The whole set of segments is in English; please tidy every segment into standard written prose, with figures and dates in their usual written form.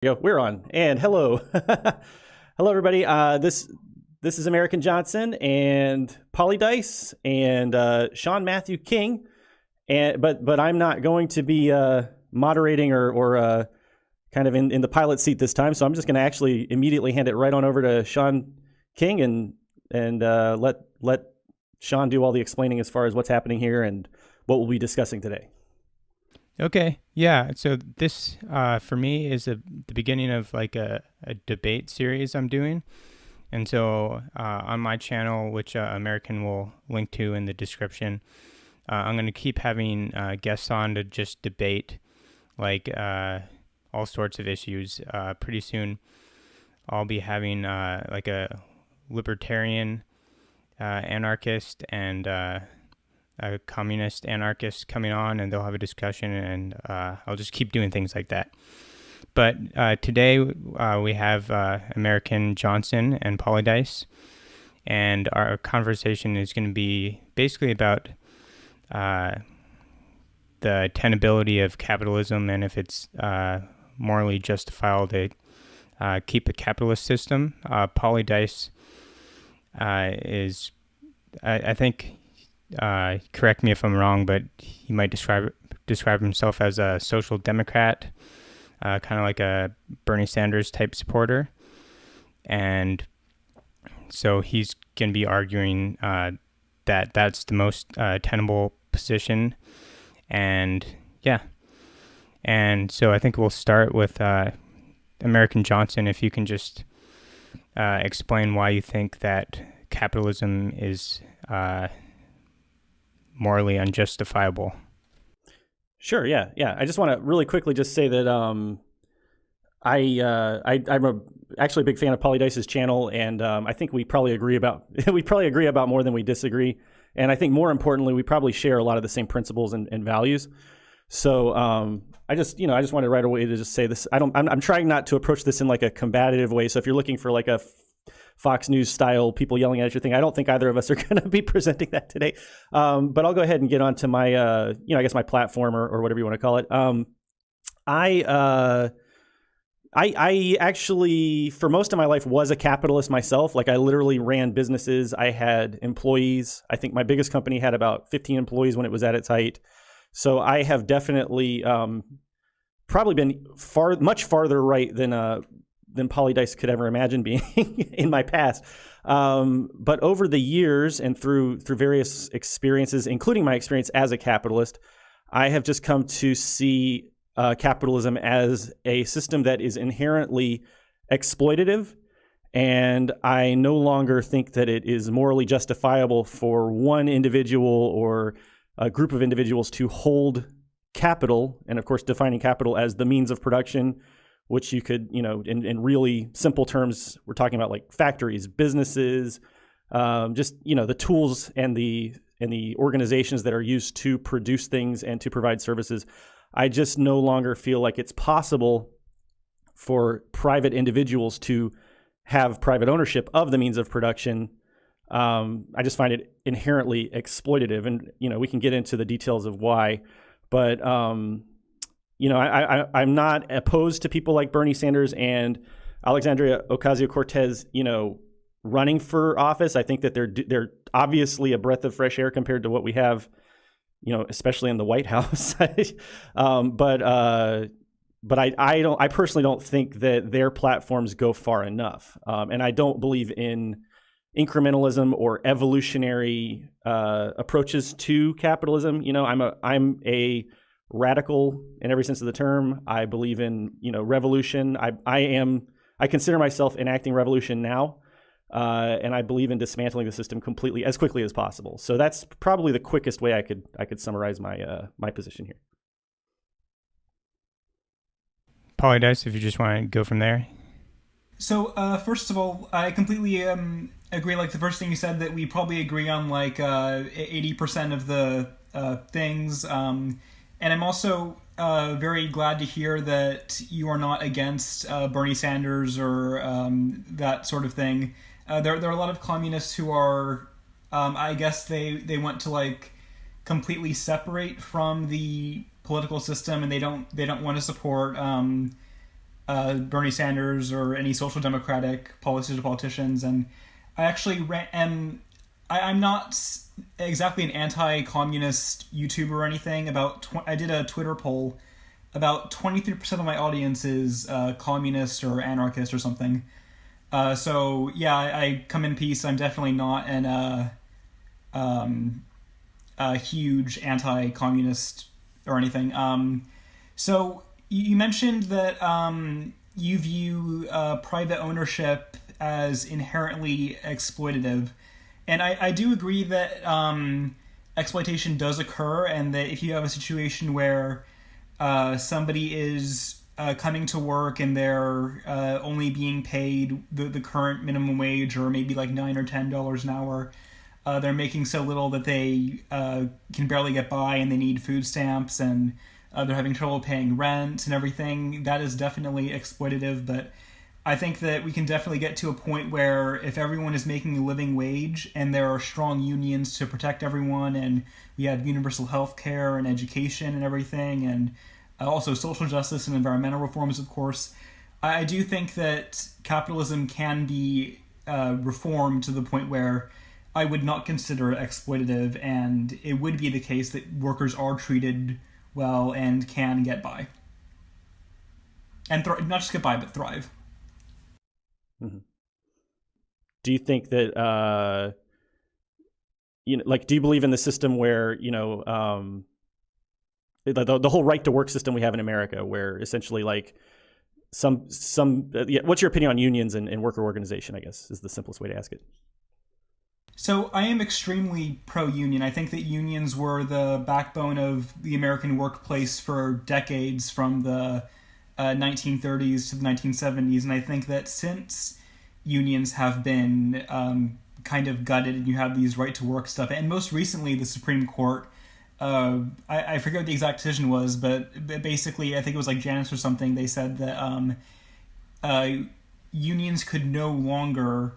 Yo, we're on. And hello. Hello, everybody. This is Emerican Johnson and Polidice and Sean Matthew King. But I'm not going to be moderating or kind of in the pilot seat this time. So I'm just going to actually immediately hand it right on over to Sean King and let Sean do all the explaining as far as what's happening here and what we'll be discussing today. Okay, yeah. So this, for me, is the beginning of like a debate series I'm doing. And so on my channel, which American will link to in the description, I'm going to keep having guests on to just debate like all sorts of issues. Pretty soon, I'll be having like a libertarian anarchist and a communist anarchist coming on, and they'll have a discussion, and I'll just keep doing things like that. But today we have Emerican Johnson and Polidice, and our conversation is going to be basically about the tenability of capitalism and if it's morally justifiable to keep a capitalist system. Polidice is, I think, correct me if I'm wrong, but he might describe himself as a social democrat, kind of like a Bernie Sanders type supporter. And so he's going to be arguing that that's the most tenable position. And yeah. And so I think we'll start with Emerican Johnson, if you can just explain why you think that capitalism is morally unjustifiable. Sure. Yeah. I just want to really quickly just say that I'm actually a big fan of Polidice's channel, and I think we probably agree about more than we disagree. And I think more importantly, we probably share a lot of the same principles and values. So I just wanted right away to just say this. I'm trying not to approach this in like a combative way. So if you're looking for like a Fox News style people yelling at your thing, I don't think either of us are going to be presenting that today. But I'll go ahead and get onto my, I guess my platform or whatever you want to call it. I actually, for most of my life, was a capitalist myself. Like I literally ran businesses. I had employees. I think my biggest company had about 15 employees when it was at its height. So I have definitely probably been much farther right than Polidice could ever imagine being in my past. But over the years and through various experiences, including my experience as a capitalist, I have just come to see capitalism as a system that is inherently exploitative. And I no longer think that it is morally justifiable for one individual or a group of individuals to hold capital, and of course defining capital as the means of production, which you could, in really simple terms, we're talking about like factories, businesses, just, the tools and the organizations that are used to produce things and to provide services. I just no longer feel like it's possible for private individuals to have private ownership of the means of production. I just find it inherently exploitative, and, we can get into the details of why, but, I'm not opposed to people like Bernie Sanders and Alexandria Ocasio-Cortez, running for office. I think that they're obviously a breath of fresh air compared to what we have, especially in the White House. But I personally don't think that their platforms go far enough, and I don't believe in incrementalism or evolutionary approaches to capitalism. I'm a radical in every sense of the term. I believe in, revolution. I consider myself enacting revolution now, and I believe in dismantling the system completely as quickly as possible. So that's probably the quickest way I could summarize my position here. Polidice, if you just want to go from there. So first of all, I completely agree. Like the first thing you said, that we probably agree on like 80% of the things. And I'm also very glad to hear that you are not against Bernie Sanders or that sort of thing. There are a lot of communists who are, I guess they want to like completely separate from the political system, and they don't want to support Bernie Sanders or any social democratic policies or politicians. And I actually I'm not exactly an anti-communist YouTuber or anything. I did a Twitter poll. About 23% of my audience is communist or anarchist or something. So yeah, I come in peace. I'm definitely not a huge anti-communist or anything. So you mentioned that you view private ownership as inherently exploitative. And I do agree that exploitation does occur, and that if you have a situation where somebody is coming to work and they're only being paid the current minimum wage, or maybe like $9 or $10 an hour, they're making so little that they can barely get by, and they need food stamps, and they're having trouble paying rent and everything. That is definitely exploitative, but I think that we can definitely get to a point where if everyone is making a living wage and there are strong unions to protect everyone, and we have universal health care and education and everything, and also social justice and environmental reforms, of course, I do think that capitalism can be reformed to the point where I would not consider it exploitative, and it would be the case that workers are treated well and can get by. And not just get by, but thrive. Mm-hmm. Do you think that, do you believe in the system where, the whole right to work system we have in America, where essentially like what's your opinion on unions and worker organization, I guess, is the simplest way to ask it. So I am extremely pro-union. I think that unions were the backbone of the American workplace for decades, from the 1930s to the 1970s. And I think that since unions have been kind of gutted and you have these right-to-work stuff, and most recently the Supreme Court, I forget what the exact decision was, but basically I think it was like Janus or something, they said that unions could no longer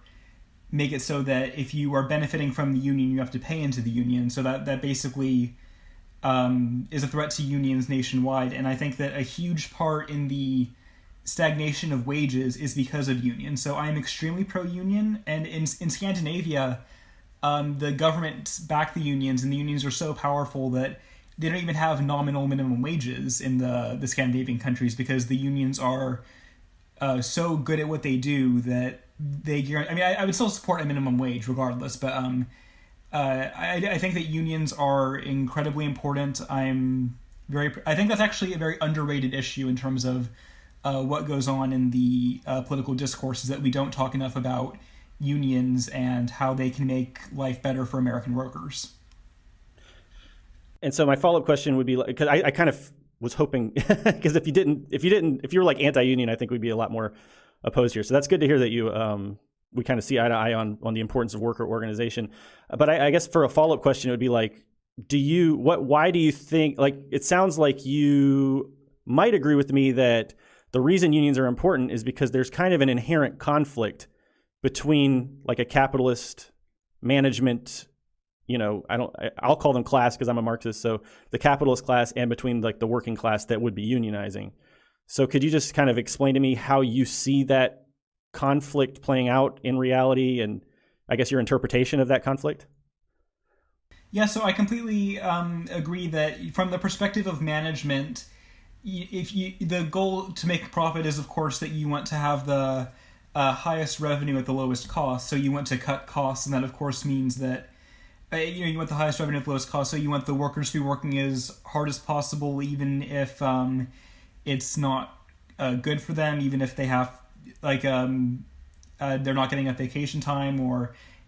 make it so that if you are benefiting from the union, you have to pay into the union. So that basically is a threat to unions nationwide. And I think that a huge part in the stagnation of wages is because of unions. So I am extremely pro-union. And in Scandinavia, the government back the unions, and the unions are so powerful that they don't even have nominal minimum wages in the Scandinavian countries, because the unions are so good at what they do that they guarantee. I mean, I would still support a minimum wage regardless, but I think that unions are incredibly important. I think that's actually a very underrated issue in terms of what goes on in the political discourse, is that we don't talk enough about unions and how they can make life better for American workers. And so my follow-up question would be, because I kind of was hoping, because if you were like anti-union, I think we'd be a lot more opposed here. So that's good to hear that you we kind of see eye to eye on the importance of worker organization. But I guess for a follow-up question, it would be like, why do you think, like, it sounds like you might agree with me that the reason unions are important is because there's kind of an inherent conflict between like a capitalist management, I'll call them class because I'm a Marxist, so the capitalist class, and between like the working class that would be unionizing. So could you just kind of explain to me how you see that conflict playing out in reality, and I guess your interpretation of that conflict? Yeah, so I completely agree that from the perspective of management, the goal to make profit is, of course, that you want to have the highest revenue at the lowest cost. So you want to cut costs, and that, of course, means that you want the highest revenue at the lowest cost. So you want the workers to be working as hard as possible, even if it's not good for them, even if they have they're not getting enough vacation time,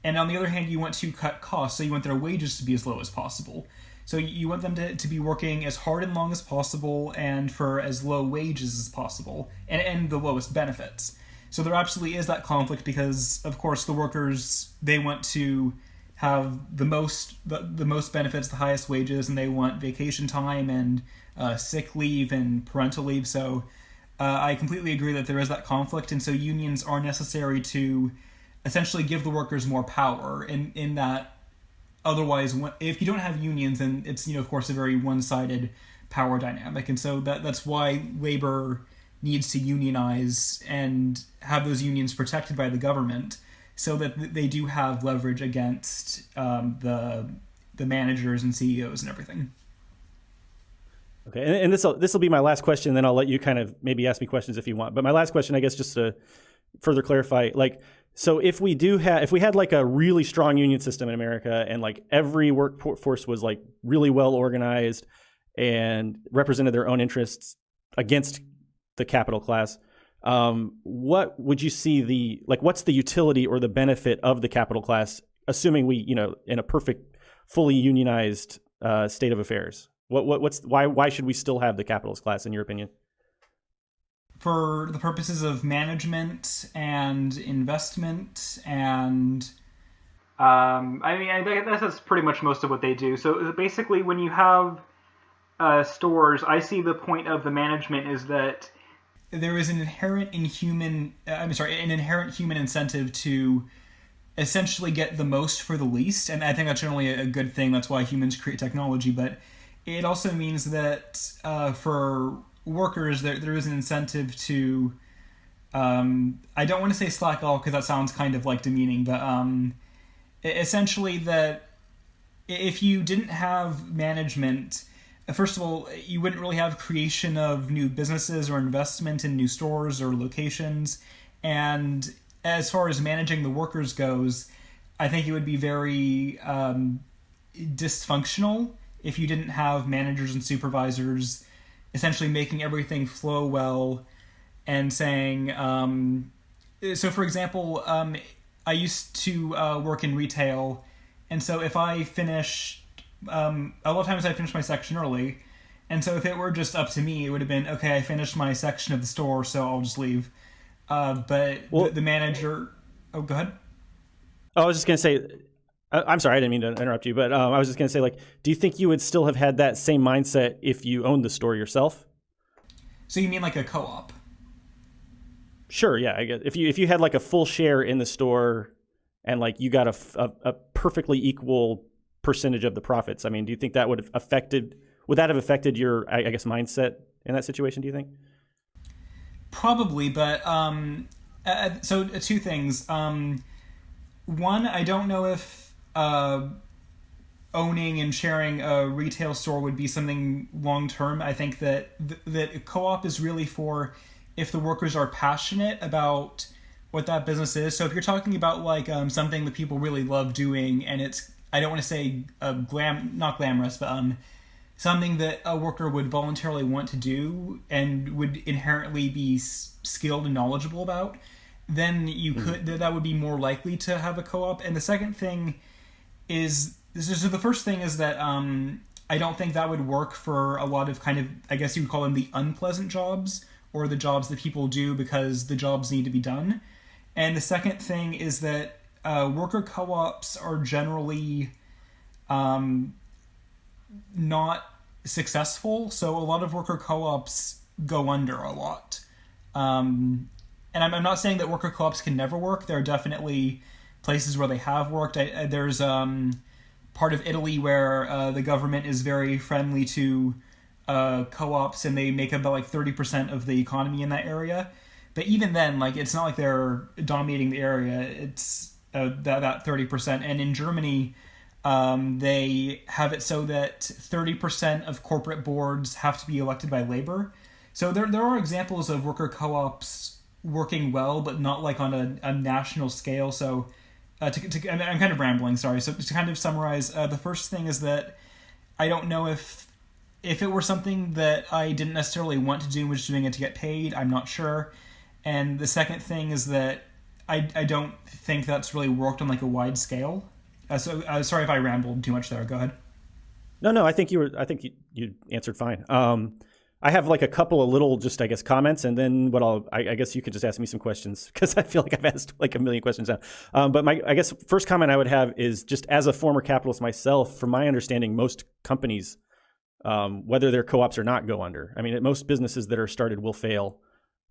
and on the other hand, you want to cut costs, so you want their wages to be as low as possible. So you want them to be working as hard and long as possible, and for as low wages as possible, and the lowest benefits. So there absolutely is that conflict, because of course the workers, they want to have the most benefits, the highest wages, and they want vacation time and sick leave and parental leave. So I completely agree that there is that conflict, and so unions are necessary to essentially give the workers more power in that. Otherwise, if you don't have unions, then it's, of course, a very one-sided power dynamic. And so that's why labor needs to unionize and have those unions protected by the government so that they do have leverage against the managers and CEOs and everything. Okay, and this will be my last question. Then I'll let you kind of maybe ask me questions if you want. But my last question, I guess, just to further clarify, like, so if we had like a really strong union system in America, and like every workforce was like really well organized and represented their own interests against the capital class, what would you see what's the utility or the benefit of the capital class, assuming we, in a perfect, fully unionized state of affairs? Why should we still have the capitalist class, in your opinion? For the purposes of management and investment and I guess that's pretty much most of what they do. So basically, when you have stores, I see the point of the management is that there is an inherent human incentive to essentially get the most for the least, and I think that's generally a good thing. That's why humans create technology, but it also means that for workers, there is an incentive to, I don't want to say slack off because that sounds kind of like demeaning, but essentially that if you didn't have management, first of all, you wouldn't really have creation of new businesses or investment in new stores or locations. And as far as managing the workers goes, I think it would be very dysfunctional if you didn't have managers and supervisors essentially making everything flow well and saying, so for example, I used to work in retail, and so if I finished, a lot of times I finished my section early, and so if it were just up to me, it would have been, okay, I finished my section of the store, so I'll just leave. But the manager... Oh, go ahead. I was just going to say... I'm sorry, I didn't mean to interrupt you, but I was just going to say, like, do you think you would still have had that same mindset if you owned the store yourself? So you mean like a co-op? Sure, yeah. I guess if you had like a full share in the store and like you got a perfectly equal percentage of the profits, I mean, do you think that would that have affected your, I guess, mindset in that situation, do you think? Probably, but so two things. One, I don't know if owning and sharing a retail store would be something long term. I think that that co-op is really for if the workers are passionate about what that business is. So if you're talking about like something that people really love doing, and it's, I don't want to say not glamorous, but something that a worker would voluntarily want to do and would inherently be skilled and knowledgeable about, then you could that would be more likely to have a co-op. And the second thing is, so the first thing is that I don't think that would work for a lot of kind of, I guess you would call them the unpleasant jobs, or the jobs that people do because the jobs need to be done. And the second thing is that worker co-ops are generally not successful. So a lot of worker co-ops go under a lot. And I'm not saying that worker co-ops can never work. There are definitely places where they have worked. There's part of Italy where the government is very friendly to co-ops, and they make about like 30% of the economy in that area. But even then, like, it's not like they're dominating the area. It's that 30%. And in Germany, they have it so that 30% of corporate boards have to be elected by labor. So there are examples of worker co-ops working well, but not like on a national scale. So I'm kind of rambling, sorry. So to kind of summarize, the first thing is that I don't know if it were something that I didn't necessarily want to do and was just doing it to get paid, I'm not sure. And the second thing is that I don't think that's really worked on like a wide scale. So sorry if I rambled too much there. Go ahead. No, I think you answered fine. I have like a couple of little, just I guess, comments, and then I guess you could just ask me some questions because I feel like I've asked like a million questions now. But I guess first comment I would have is, just as a former capitalist myself, from my understanding, most companies, whether they're co-ops or not, go under. I mean, most businesses that are started will fail.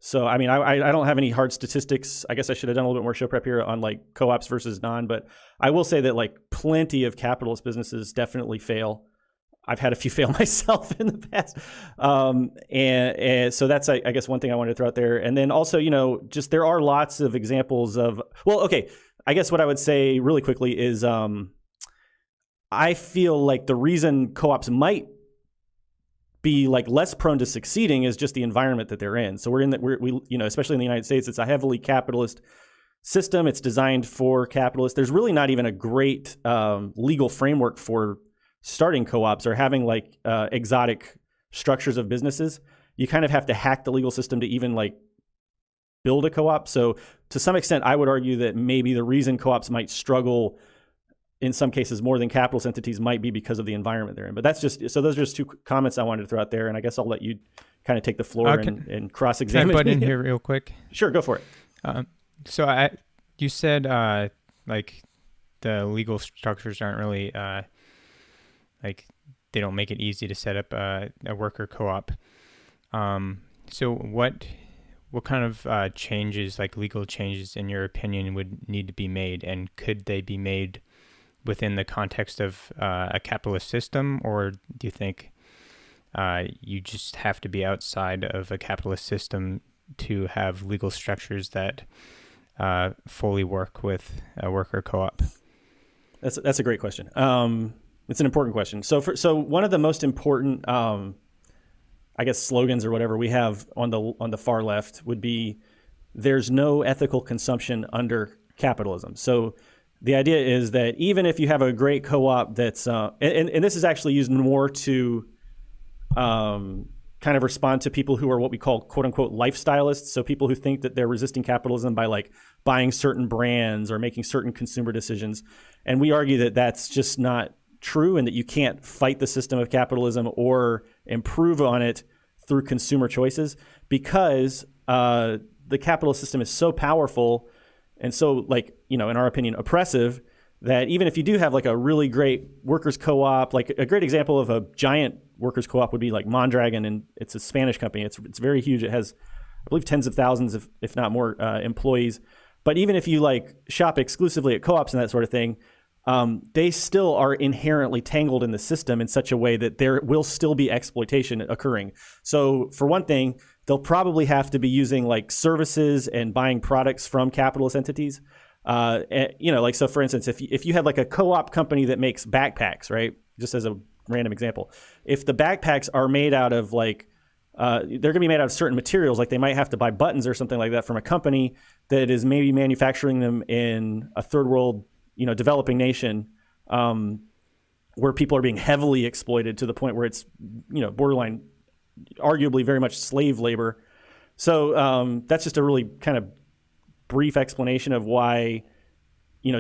So, I mean, I don't have any hard statistics. I guess I should have done a little bit more show prep here on like co-ops versus non, but I will say that like plenty of capitalist businesses definitely fail. I've had a few fail myself in the past. And so that's, I guess, one thing I wanted to throw out there. And then also, just there are lots of examples of, well, okay, I guess what I would say really quickly is I feel like the reason co-ops might be like less prone to succeeding is just the environment that they're in. So we especially in the United States, it's a heavily capitalist system. It's designed for capitalists. There's really not even a great legal framework for starting co-ops or having like exotic structures of businesses. You kind of have to hack the legal system to even like build a co-op. So to some extent, I would argue that maybe the reason co-ops might struggle in some cases more than capitalist entities might be because of the environment they're in. But those are just two comments I wanted to throw out there. And I guess I'll let you kind of take the floor and cross-examine. Can I butt in here real quick? Sure, go for it. So you said like the legal structures aren't really like they don't make it easy to set up a worker co-op. So what kind of changes, like legal changes, in your opinion, would need to be made, and could they be made within the context of a capitalist system, or do you think you just have to be outside of a capitalist system to have legal structures that fully work with a worker co-op? That's a great question. It's an important question. So one of the most important, I guess, slogans or whatever we have on the far left would be, "There's no ethical consumption under capitalism." So the idea is that even if you have a great co-op that's, and this is actually used more to kind of respond to people who are what we call quote unquote lifestylists. So people who think that they're resisting capitalism by like buying certain brands or making certain consumer decisions. And we argue that that's just not true, and that you can't fight the system of capitalism or improve on it through consumer choices, because the capitalist system is so powerful and so, like, in our opinion, oppressive, that even if you do have like a really great workers co-op, like a great example of a giant workers co-op would be like Mondragon, and it's a Spanish company. It's very huge. It has, I believe, tens of thousands, if not more, employees. But even if you like shop exclusively at co-ops and that sort of thing, they still are inherently tangled in the system in such a way that there will still be exploitation occurring. So for one thing, they'll probably have to be using like services and buying products from capitalist entities. Like, so for instance, if you had like a co-op company that makes backpacks, right? Just as a random example, if the backpacks are made out of like, they're gonna be made out of certain materials, like they might have to buy buttons or something like that from a company that is maybe manufacturing them in a third world, developing nation, where people are being heavily exploited to the point where it's, borderline, arguably very much slave labor. So that's just a really kind of brief explanation of why,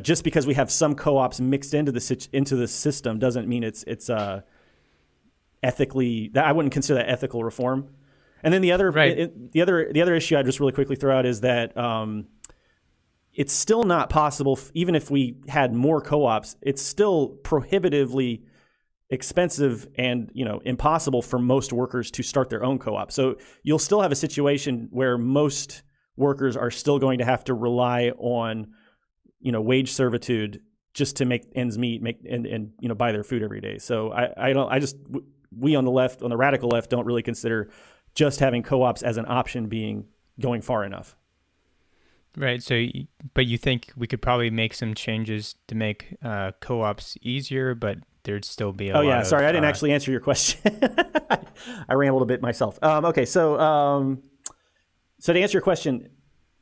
just because we have some co-ops mixed into the system doesn't mean it's ethically. I wouldn't consider that ethical reform. And then the other issue I'd just really quickly throw out is that it's still not possible, even if we had more co-ops, it's still prohibitively expensive and impossible for most workers to start their own co-op. So you'll still have a situation where most workers are still going to have to rely on wage servitude just to make ends meet, and buy their food every day. So we on the left, on the radical left, don't really consider just having co-ops as an option going far enough. Right. So, but you think we could probably make some changes to make co-ops easier, but there'd still be a lot of... Sorry, I didn't actually answer your question. I ran a little bit myself. Okay, so to answer your question,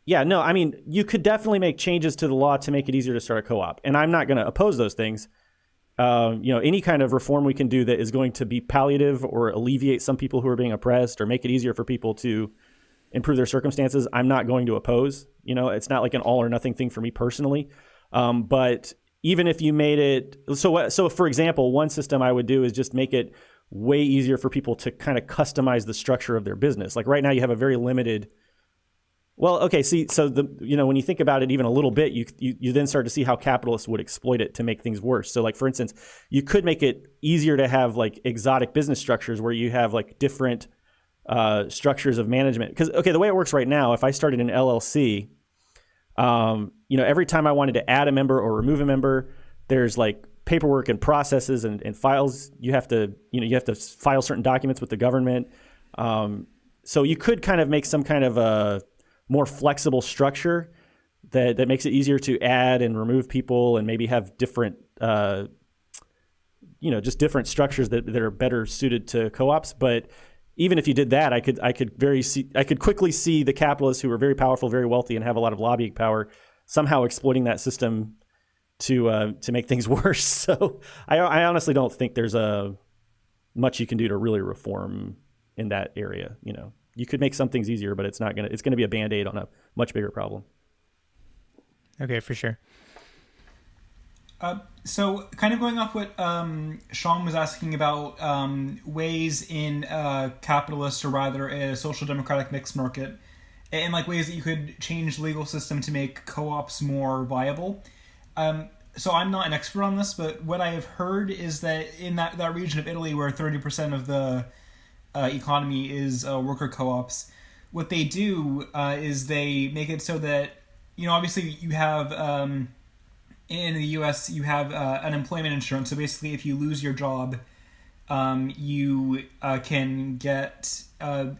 you could definitely make changes to the law to make it easier to start a co-op, and I'm not going to oppose those things. Any kind of reform we can do that is going to be palliative or alleviate some people who are being oppressed or make it easier for people to improve their circumstances, I'm not going to oppose. It's not like an all or nothing thing for me personally. But even if you made it, so for example, one system I would do is just make it way easier for people to kind of customize the structure of their business. Like right now you have a very limited, when you think about it even a little bit, you then start to see how capitalists would exploit it to make things worse. So like, for instance, you could make it easier to have like exotic business structures where you have like different structures of management. Because the way it works right now, if I started an LLC, every time I wanted to add a member or remove a member, there's like paperwork and processes and files. You have to file certain documents with the government. So you could kind of make some kind of a more flexible structure that makes it easier to add and remove people, and maybe have different, just different structures that are better suited to co-ops. But even if you did that, I could quickly see the capitalists who are very powerful, very wealthy, and have a lot of lobbying power somehow exploiting that system to make things worse. So I honestly don't think there's much you can do to really reform in that area. You could make some things easier, but it's going to be a Band-Aid on a much bigger problem. Okay, for sure. So kind of going off what Sean was asking about ways in a capitalist, or rather a social democratic mixed market, and like ways that you could change the legal system to make co-ops more viable. So I'm not an expert on this, but what I have heard is that in that region of Italy where 30% of the economy is worker co-ops, what they do is they make it so that, obviously you have, in the US, you have unemployment insurance. So basically, if you lose your job, you can get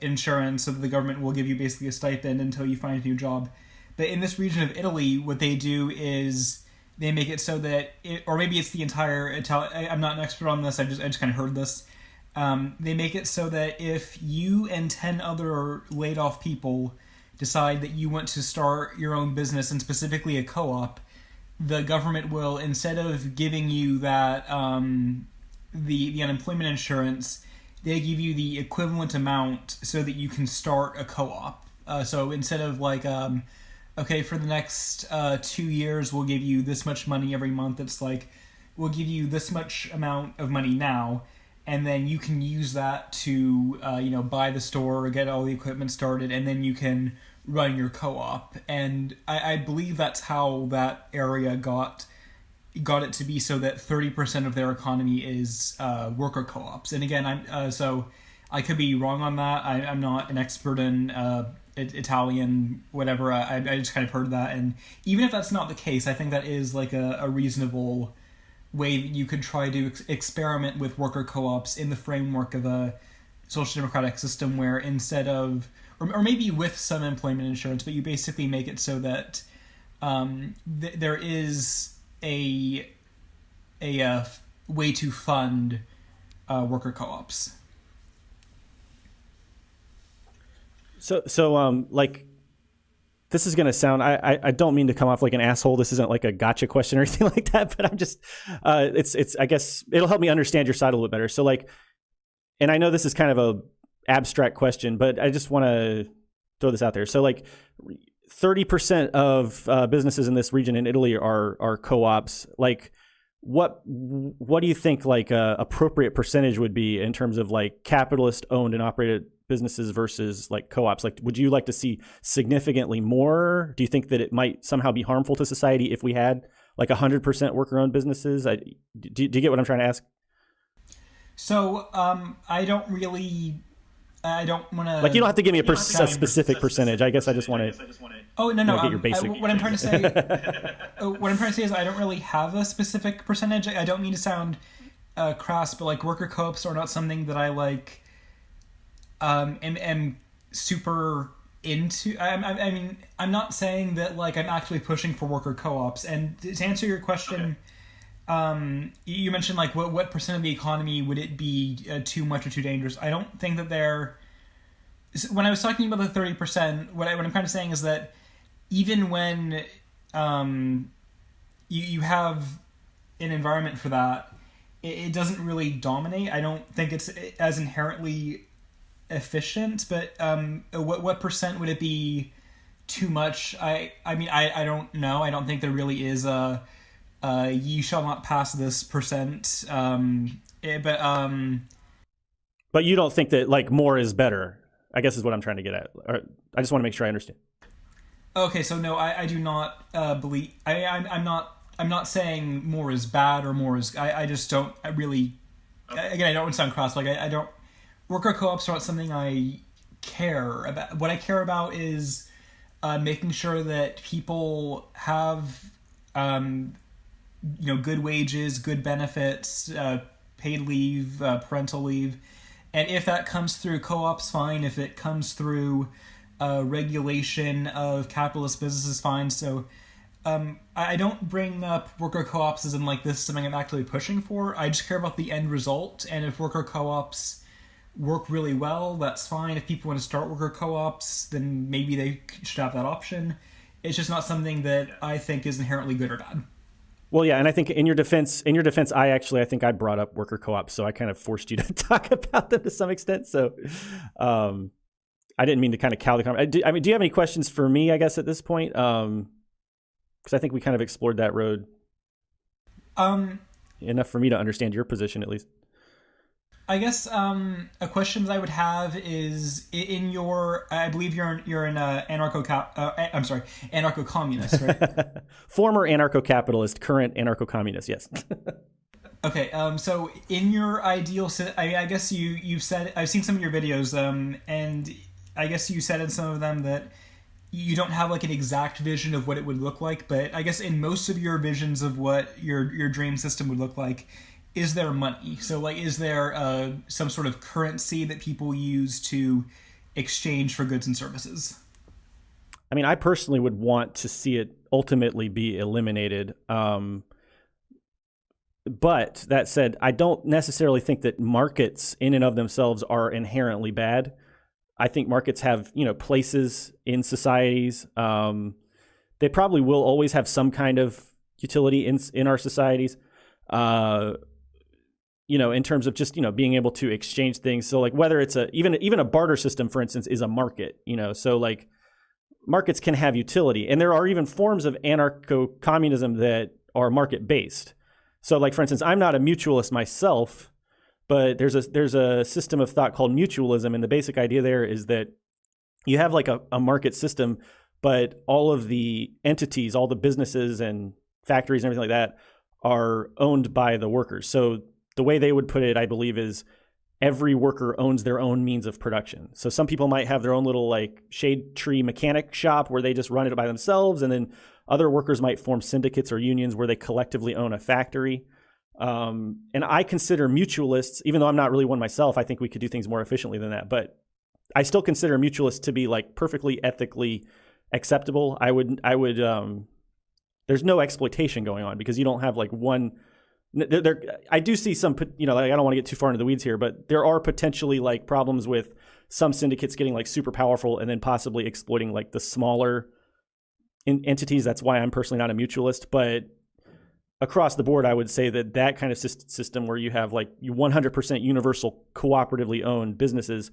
insurance, so that the government will give you basically a stipend until you find a new job. But in this region of Italy, what they do is they make it so that, or maybe it's the entire I'm not an expert on this, I just kind of heard this. They make it so that if you and 10 other laid off people decide that you want to start your own business, and specifically a co-op, the government will, instead of giving you that the unemployment insurance, they give you the equivalent amount so that you can start a co-op. So instead of like, okay, for the next 2 years, we'll give you this much money every month, it's like, we'll give you this much amount of money now, and then you can use that to, buy the store, get all the equipment started, and then you can run your co-op. And I believe that's how that area got it to be so that 30% of their economy is worker co-ops. And again, so I could be wrong on that. I'm not an expert in Italian, whatever. I just kind of heard that. And even if that's not the case, I think that is like a reasonable way that you could try to experiment with worker co-ops in the framework of a social democratic system, where instead of, or maybe with some employment insurance, but you basically make it so that there is a way to fund worker co-ops. So like, this is going to sound, I don't mean to come off like an asshole. This isn't like a gotcha question or anything like that, but I'm just, it's, I guess it'll help me understand your side a little bit better. So like, and I know this is kind of a abstract question, but I just want to throw this out there. So like 30% of businesses in this region in Italy are co-ops. Like what do you think like a appropriate percentage would be in terms of like capitalist owned and operated businesses versus like co-ops? Like, would you like to see significantly more? Do you think that it might somehow be harmful to society if we had like 100% worker owned businesses? Do you get what I'm trying to ask? So I don't want to... Like, you don't have to give me a specific percentage. I guess I just want to... Oh, no. Get your basic what I'm trying to say... what I'm trying to say is I don't really have a specific percentage. I don't mean to sound crass, but like worker co-ops are not something that I like am super into. I mean, I'm not saying that like I'm actually pushing for worker co-ops. And to answer your question... Okay. You mentioned like what percent of the economy would it be too much or too dangerous? I don't think that when I was talking about the 30%, what I'm kind of saying is that even when you have an environment for that, it doesn't really dominate. I don't think it's as inherently efficient, but what percent would it be too much? I mean, I don't know. I don't think there really is a ye shall not pass this percent. But you don't think that like more is better, I guess is what I'm trying to get at. Or, I just want to make sure I understand. Okay, so no, I do not believe. I'm not saying more is bad or more is. I just don't. I really. Again, I don't want to sound cross. Like I don't. Worker co-ops are not something I care about. What I care about is making sure that people have good wages, good benefits, paid leave, parental leave. And if that comes through co-ops, fine. If it comes through regulation of capitalist businesses, fine. So I don't bring up worker co-ops as in like this is something I'm actively pushing for. I just care about the end result. And if worker co-ops work really well, that's fine. If people want to start worker co-ops, then maybe they should have that option. It's just not something that I think is inherently good or bad. Well, yeah, and I think in your defense, I think I brought up worker co-ops, so I kind of forced you to talk about them to some extent. So, I didn't mean to kind of cow the conversation. Do you have any questions for me? I guess at this point, because I think we kind of explored that road enough for me to understand your position, at least. I guess a question that I would have is in your, I believe you're an anarcho-communist, right? Former anarcho-capitalist, current anarcho-communist, yes. Okay, so in your ideal, I guess you've said, I've seen some of your videos, and I guess you said in some of them that you don't have like an exact vision of what it would look like, but I guess in most of your visions of what your dream system would look like, is there money? So, like, is there some sort of currency that people use to exchange for goods and services? I mean, I personally would want to see it ultimately be eliminated. But that said, I don't necessarily think that markets in and of themselves are inherently bad. I think markets have, places in societies. They probably will always have some kind of utility in our societies. In terms of just, being able to exchange things. So like whether it's even a barter system, for instance, is a market, so like markets can have utility. And there are even forms of anarcho-communism that are market-based. So like, for instance, I'm not a mutualist myself, but there's a system of thought called mutualism. And the basic idea there is that you have like a market system, but all of the entities, all the businesses and factories and everything like that are owned by the workers. So the way they would put it, I believe, is every worker owns their own means of production. So some people might have their own little like shade tree mechanic shop where they just run it by themselves. And then other workers might form syndicates or unions where they collectively own a factory. And I consider mutualists, even though I'm not really one myself, I think we could do things more efficiently than that. But I still consider mutualists to be like perfectly ethically acceptable. I would there's no exploitation going on because you don't have like one. I do see some, like I don't want to get too far into the weeds here, but there are potentially like problems with some syndicates getting like super powerful and then possibly exploiting like the smaller entities. That's why I'm personally not a mutualist, but across the board, I would say that kind of system where you have like 100% universal cooperatively owned businesses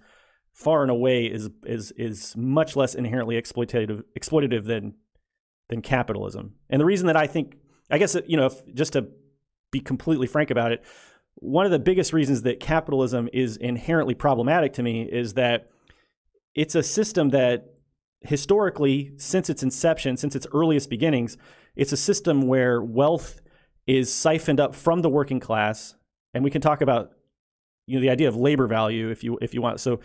far and away is much less inherently exploitative than capitalism. And the reason that I think, I guess, just to be completely frank about it, one of the biggest reasons that capitalism is inherently problematic to me is that it's a system that historically, since its inception, since its earliest beginnings, it's a system where wealth is siphoned up from the working class. And we can talk about the idea of labor value if you want. So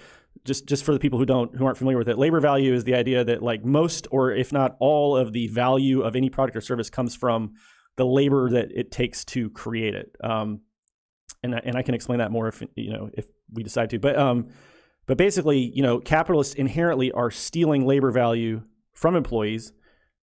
just for the people who aren't familiar with it, labor value is the idea that like most or if not all of the value of any product or service comes from the labor that it takes to create it. And I can explain that more if we decide to. But basically, capitalists inherently are stealing labor value from employees.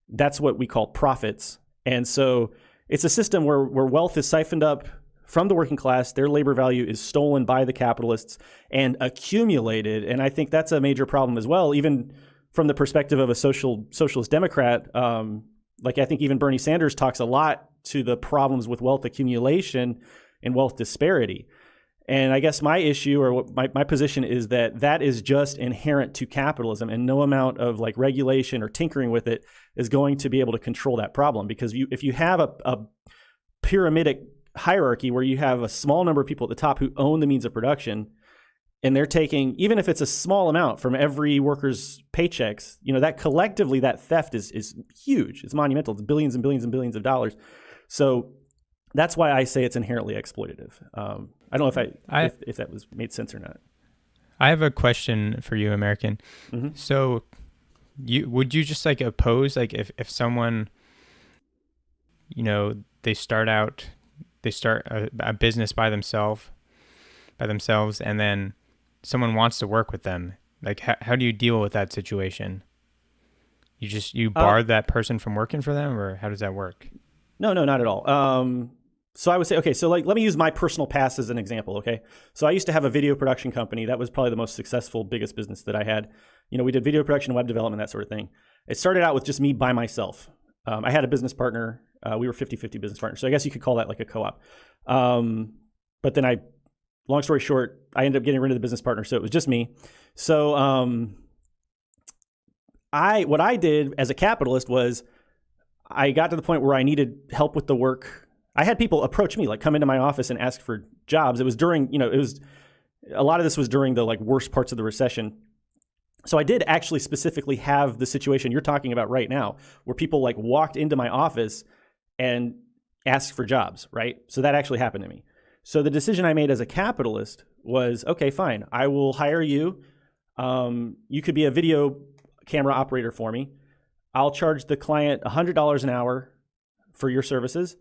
That's what we call profits. And so it's a system where wealth is siphoned up from the working class. Their labor value is stolen by the capitalists and accumulated. And I think that's a major problem as well, even from the perspective of a socialist Democrat. Like I think even Bernie Sanders talks a lot to the problems with wealth accumulation and wealth disparity. And I guess my issue or what my position is that is just inherent to capitalism, and no amount of like regulation or tinkering with it is going to be able to control that problem. Because if you have a pyramidic hierarchy where you have a small number of people at the top who own the means of production, and they're taking, even if it's a small amount from every worker's paychecks, that collectively that theft is huge. It's monumental. It's billions and billions and billions of dollars. So that's why I say it's inherently exploitative. I don't know if that was made sense or not. I have a question for you, Emerican. Mm-hmm. So would you just like oppose, like if someone they start a business by themselves, and then someone wants to work with them. Like, how do you deal with that situation? You barred that person from working for them, or how does that work? No, not at all. So I would say, okay, so like, let me use my personal past as an example, okay? So I used to have a video production company. That was probably the most successful, biggest business that I had. We did video production, web development, that sort of thing. It started out with just me by myself. I had a business partner. We were 50-50 business partners. So I guess you could call that like a co-op. But then long story short, I ended up getting rid of the business partner. So it was just me. So what I did as a capitalist was I got to the point where I needed help with the work. I had people approach me, like come into my office and ask for jobs. It was during, a lot of this was during the like worst parts of the recession. So I did actually specifically have the situation you're talking about right now, where people like walked into my office and asked for jobs, right? So that actually happened to me. So the decision I made as a capitalist was, okay, fine, I will hire you. You could be a video camera operator for me. I'll charge the client $100 an hour for your services.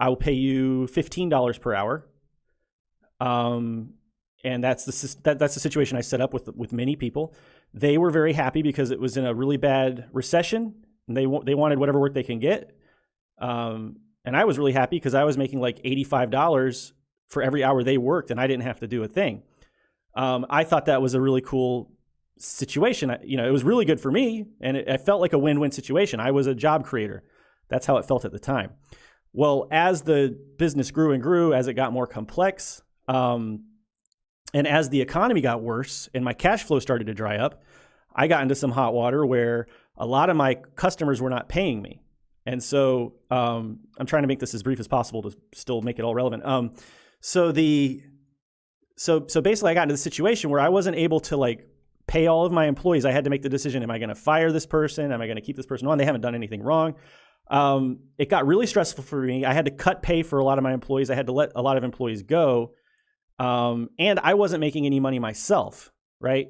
I will pay you $15 per hour. And that's the situation I set up with many people. They were very happy because it was in a really bad recession, and they wanted whatever work they can get. And I was really happy because I was making like $85 for every hour they worked, and I didn't have to do a thing. I thought that was a really cool situation. It was really good for me, and it felt like a win-win situation. I was a job creator. That's how it felt at the time. Well, as the business grew and grew, as it got more complex, and as the economy got worse and my cash flow started to dry up, I got into some hot water where a lot of my customers were not paying me. And so I'm trying to make this as brief as possible to still make it all relevant. So basically I got into the situation where I wasn't able to like pay all of my employees. I had to make the decision, am I going to fire this person? Am I going to keep this person on? They haven't done anything wrong. It got really stressful for me. I had to cut pay for a lot of my employees. I had to let a lot of employees go. And I wasn't making any money myself, right?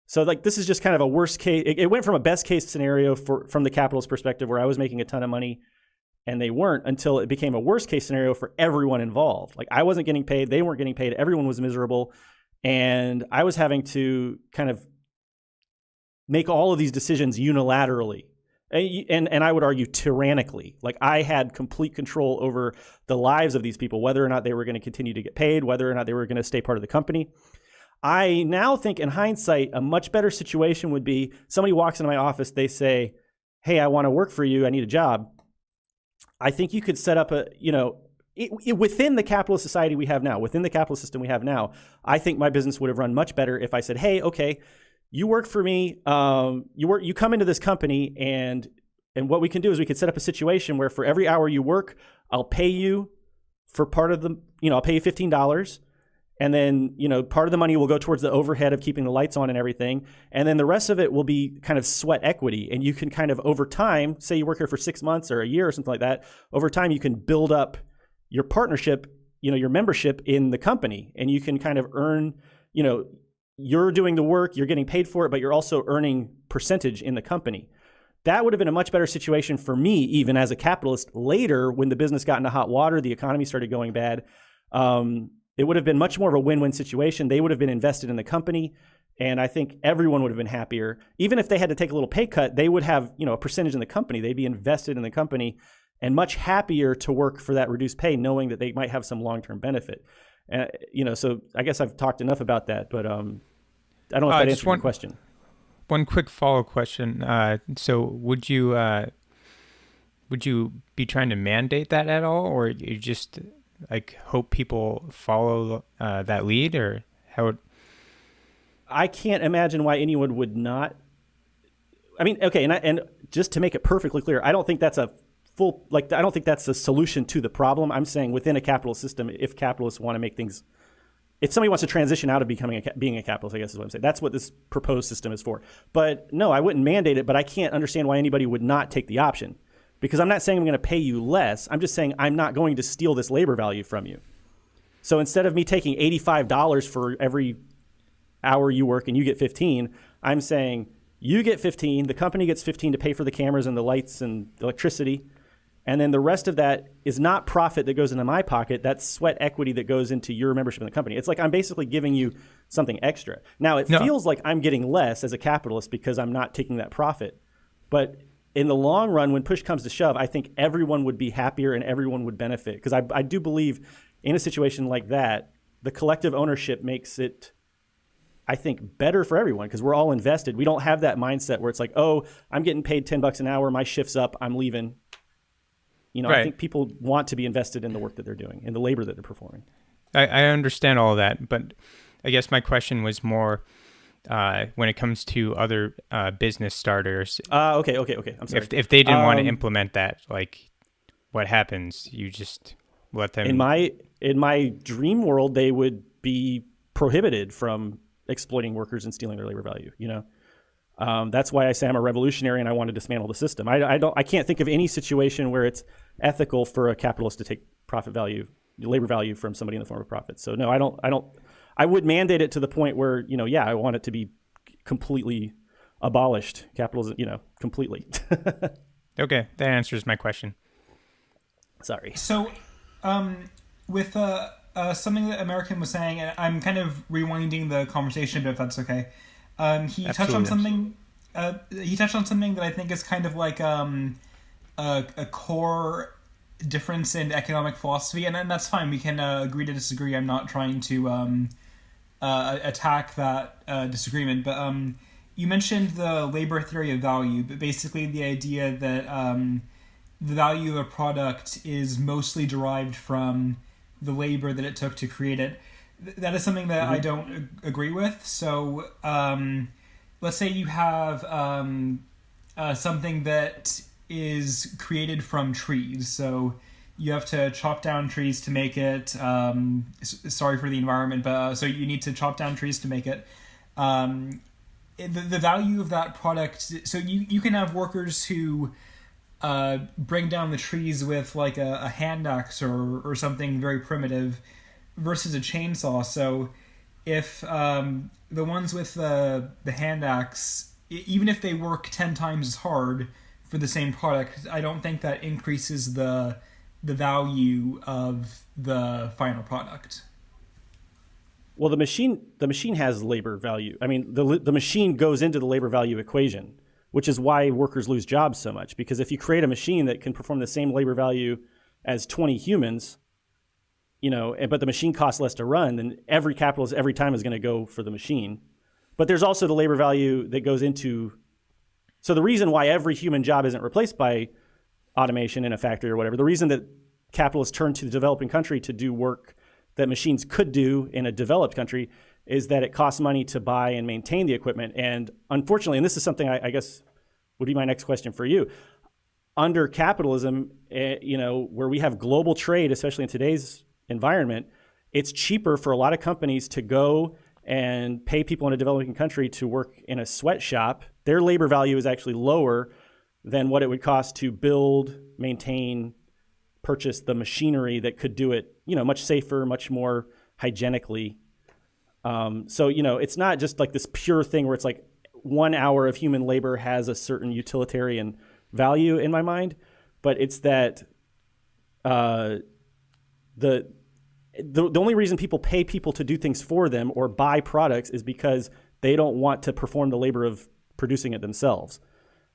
So like this is just kind of a worst case. It went from a best case scenario from the capitalist perspective where I was making a ton of money and they weren't, until it became a worst case scenario for everyone involved. Like I wasn't getting paid, they weren't getting paid, everyone was miserable, and I was having to kind of make all of these decisions unilaterally. And I would argue tyrannically. Like I had complete control over the lives of these people, whether or not they were going to continue to get paid, whether or not they were going to stay part of the company. I now think in hindsight, a much better situation would be somebody walks into my office, they say, hey, I want to work for you, I need a job. I think you could set up within the capitalist society we have now, within the capitalist system we have now, I think my business would have run much better if I said, hey, okay, you work for me, you come into this company, and what we can do is we could set up a situation where for every hour you work, I'll pay you for part of the, I'll pay you $15. And then, part of the money will go towards the overhead of keeping the lights on and everything. And then the rest of it will be kind of sweat equity. And you can kind of over time, say you work here for 6 months or a year or something like that, over time you can build up your partnership, your membership in the company. And you can kind of earn, you're doing the work, you're getting paid for it, but you're also earning percentage in the company. That would have been a much better situation for me, even as a capitalist later when the business got into hot water, the economy started going bad. It would have been much more of a win-win situation. They would have been invested in the company, and I think everyone would have been happier. Even if they had to take a little pay cut, they would have, a percentage in the company. They'd be invested in the company and much happier to work for that reduced pay, knowing that they might have some long-term benefit. So I guess I've talked enough about that, but I don't know if that answered your question. One quick follow-up question. So would you be trying to mandate that at all, or you just like hope people follow that lead, or how? I can't imagine why anyone would not. I mean, okay, and just to make it perfectly clear, I don't think that's a solution to the problem. I'm saying within a capitalist system, if capitalists want to make things, if somebody wants to transition out of being a capitalist, I guess is what I'm saying. That's what this proposed system is for. But no, I wouldn't mandate it, but I can't understand why anybody would not take the option. Because I'm not saying I'm going to pay you less. I'm just saying I'm not going to steal this labor value from you. So instead of me taking $85 for every hour you work and you get 15, I'm saying you get 15, the company gets 15 to pay for the cameras and the lights and the electricity, And then the rest of that is not profit that goes into my pocket. That's sweat equity that goes into your membership in the company. It's like I'm basically giving you something extra. Now, it feels like I'm getting less as a capitalist because I'm not taking that profit. But in the long run, when push comes to shove, I think everyone would be happier and everyone would benefit. Because I do believe in a situation like that, the collective ownership makes it, I think, better for everyone because we're all invested. We don't have that mindset where it's like, oh, I'm getting paid $10 an hour, my shift's up, I'm leaving. You know, right. I think people want to be invested in the work that they're doing, in the labor that they're performing. I understand all of that, but I guess my question was more when it comes to other business starters. Okay. I'm sorry. If they didn't want to implement that, like, what happens? You just let them. In my dream world, they would be prohibited from exploiting workers and stealing their labor value. You know, that's why I say I'm a revolutionary and I want to dismantle the system. I can't think of any situation where it's ethical for a capitalist to take labor value from somebody in the form of profit. So no, I would mandate it to the point where, you know, yeah, I want it to be completely abolished, capitalism, you know, completely. Okay, that answers my question. Sorry. So, with something that Emerican was saying, and I'm kind of rewinding the conversation, but if that's okay. He touched on something. He touched on something that I think is kind of like a core difference in economic philosophy, and that's fine. We can agree to disagree. I'm not trying to attack that disagreement, but you mentioned the labor theory of value, but basically the idea that the value of a product is mostly derived from the labor that it took to create it. That is something that I don't agree with. So let's say you have something that is created from trees. So you have to chop down trees to make it. Sorry for the environment, but so you need to chop down trees to make it. The value of that product. So you can have workers who bring down the trees with like a hand axe or something very primitive versus a chainsaw. So if the ones with the hand axe, even if they work 10 times as hard for the same product, I don't think that increases the value of the final product. Well, the machine has labor value. I mean, the machine goes into the labor value equation, which is why workers lose jobs so much. Because if you create a machine that can perform the same labor value as 20 humans, you know, but the machine costs less to run, then every capitalist every time is going to go for the machine. But there's also the labor value that goes into. So the reason why every human job isn't replaced by automation in a factory or whatever, the reason that capitalists turn to the developing country to do work that machines could do in a developed country is that it costs money to buy and maintain the equipment. And unfortunately, and this is something I guess would be my next question for you, under capitalism, you know, where we have global trade, especially in today's environment, it's cheaper for a lot of companies to go and pay people in a developing country to work in a sweatshop. Their labor value is actually lower than what it would cost to build, maintain, purchase the machinery that could do it, you know, much safer, much more hygienically. So, you know, it's not just like this pure thing where it's like 1 hour of human labor has a certain utilitarian value in my mind, but it's that the only reason people pay people to do things for them or buy products is because they don't want to perform the labor of producing it themselves.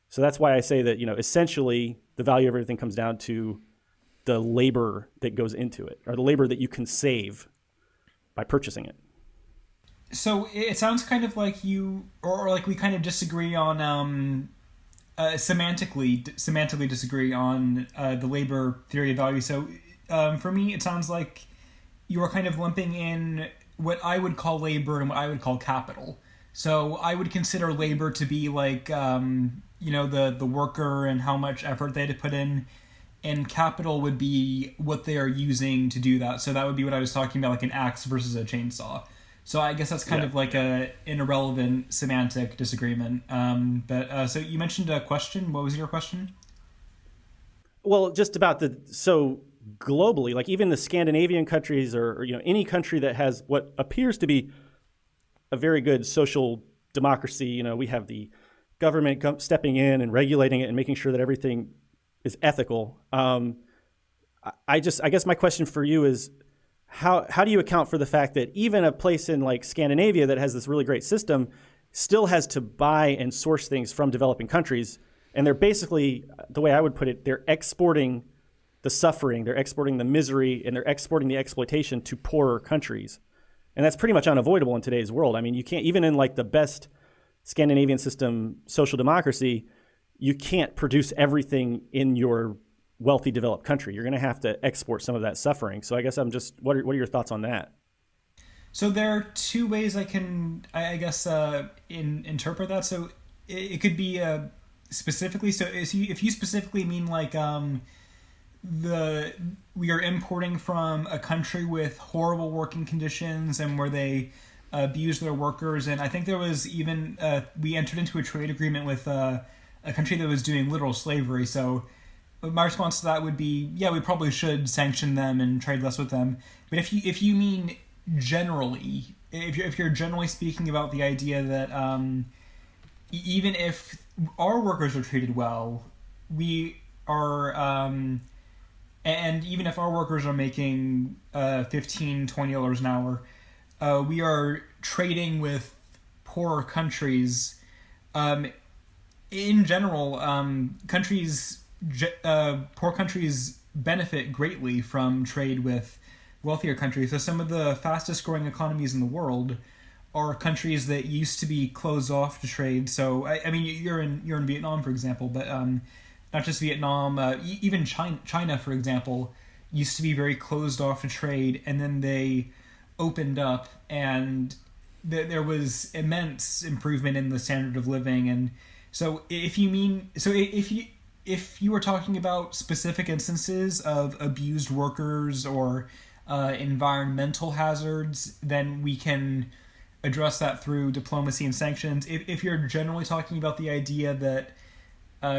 So that's why I say that, you know, essentially the value of everything comes down to the labor that goes into it, or the labor that you can save by purchasing it. So it sounds kind of like you, or like we kind of disagree on, semantically disagree on the labor theory of value. So for me, it sounds like you are kind of lumping in what I would call labor and what I would call capital. So I would consider labor to be like, you know, the worker and how much effort they had to put in. And capital would be what they are using to do that. So that would be what I was talking about, like an axe versus a chainsaw. So I guess that's kind of like an irrelevant semantic disagreement. But so you mentioned a question. What was your question? Well, just about so globally, like even the Scandinavian countries or you know, any country that has what appears to be a very good social democracy, you know, we have the government stepping in and regulating it and making sure that everything is ethical. I guess my question for you is, how do you account for the fact that even a place in like Scandinavia that has this really great system still has to buy and source things from developing countries, and they're basically, the way I would put it, they're exporting the suffering, they're exporting the misery, and they're exporting the exploitation to poorer countries. And that's pretty much unavoidable in today's world. I mean, you can't, even in like the best Scandinavian system, social democracy, you can't produce everything in your wealthy developed country. You're going to have to export some of that suffering. So I guess what are your thoughts on that? So there are two ways I can, I guess, interpret that. So it could be specifically, so if you specifically mean like we are importing from a country with horrible working conditions and where they abuse their workers, and I think there was even we entered into a trade agreement with a country that was doing literal slavery. So my response to that would be, yeah, we probably should sanction them and trade less with them. But if you mean generally, if you're generally speaking about the idea that even if our workers are treated well, we are and even if our workers are making $15, $20 an hour, we are trading with poorer countries. In general, poor countries benefit greatly from trade with wealthier countries. So some of the fastest growing economies in the world are countries that used to be closed off to trade. So I mean, you're in Vietnam, for example, but not just Vietnam, even China, for example, used to be very closed off to trade, and then they opened up, and there was immense improvement in the standard of living. And so if you were talking about specific instances of abused workers or environmental hazards, then we can address that through diplomacy and sanctions. If you're generally talking about the idea that